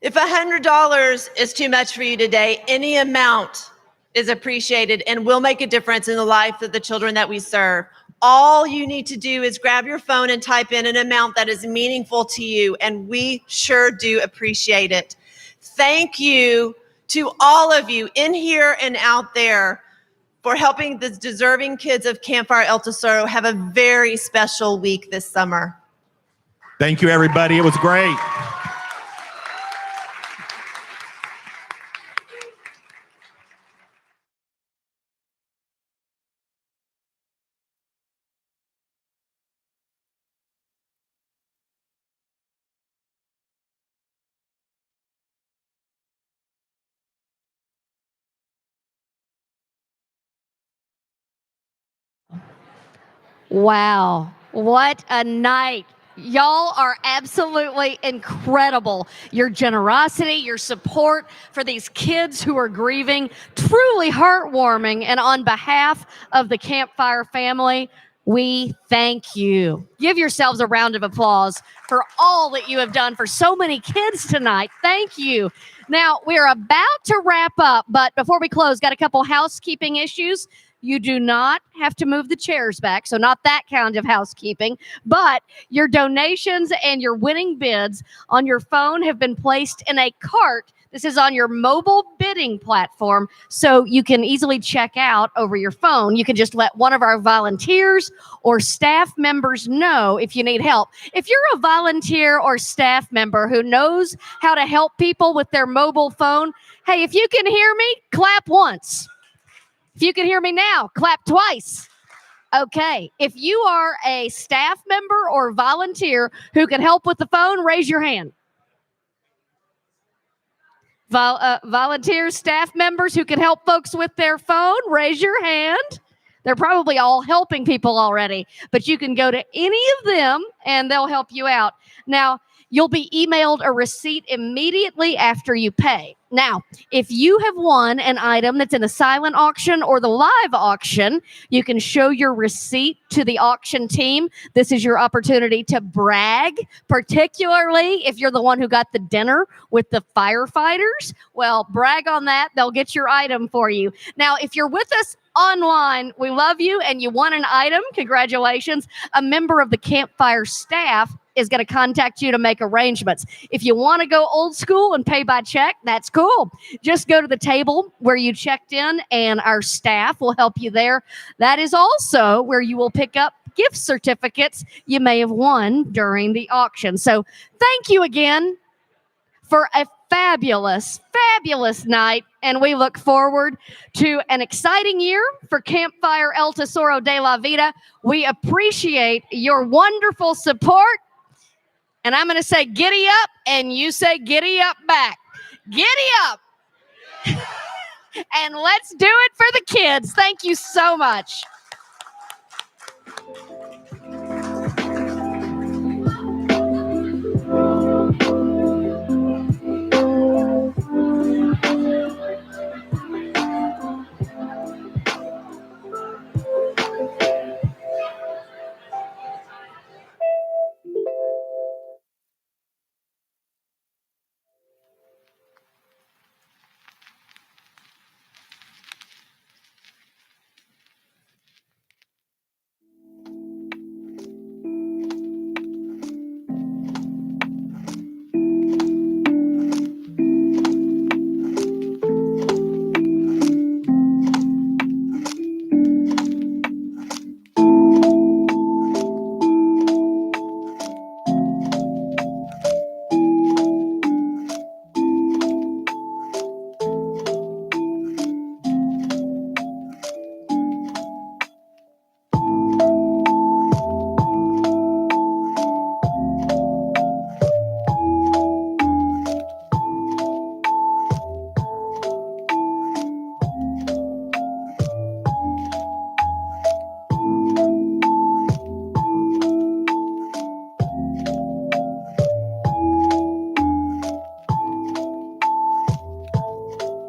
If $100 is too much for you today, any amount is appreciated and will make a difference in the life of the children that we serve. All you need to do is grab your phone and type in an amount that is meaningful to you, and we sure do appreciate it. Thank you to all of you in here and out there for helping the deserving kids of Campfire El Tesoro have a very special week this summer. Thank you, everybody. It was great. Wow, what a night. Y'all are absolutely incredible. Your generosity, your support for these kids who are grieving, truly heartwarming. And on behalf of the Campfire family, we thank you. Give yourselves a round of applause for all that you have done for so many kids tonight. Thank you. Now, we're about to wrap up, but before we close, got a couple housekeeping issues. You do not have to move the chairs back, so not that kind of housekeeping, but your donations and your winning bids on your phone have been placed in a cart. This is on your mobile bidding platform, so you can easily check out over your phone. You can just let one of our volunteers or staff members know if you need help. If you're a volunteer or staff member who knows how to help people with their mobile phone, hey, if you can hear me, clap once. If you can hear me now, clap twice. Okay. If you are a staff member or volunteer who can help with the phone, raise your hand. Volunteers, staff members who can help folks with their phone, raise your hand. They're probably all helping people already, but you can go to any of them and they'll help you out. Now, you'll be emailed a receipt immediately after you pay. Now, if you have won an item that's in the silent auction or the live auction, you can show your receipt to the auction team. This is your opportunity to brag, particularly if you're the one who got the dinner with the firefighters. Well, brag on that. They'll get your item for you. Now, if you're with us online, we love you and you won an item. Congratulations. A member of the Campfire staff is going to contact you to make arrangements. If you want to go old school and pay by check, that's cool. Just go to the table where you checked in and our staff will help you there. That is also where you will pick up gift certificates you may have won during the auction. So thank you again for a fabulous, fabulous night. And we look forward to an exciting year for Campfire El Tesoro de la Vida. We appreciate your wonderful support. And I'm going to say giddy up, and you say giddy up back. Giddy up. And let's do it for the kids. Thank you so much.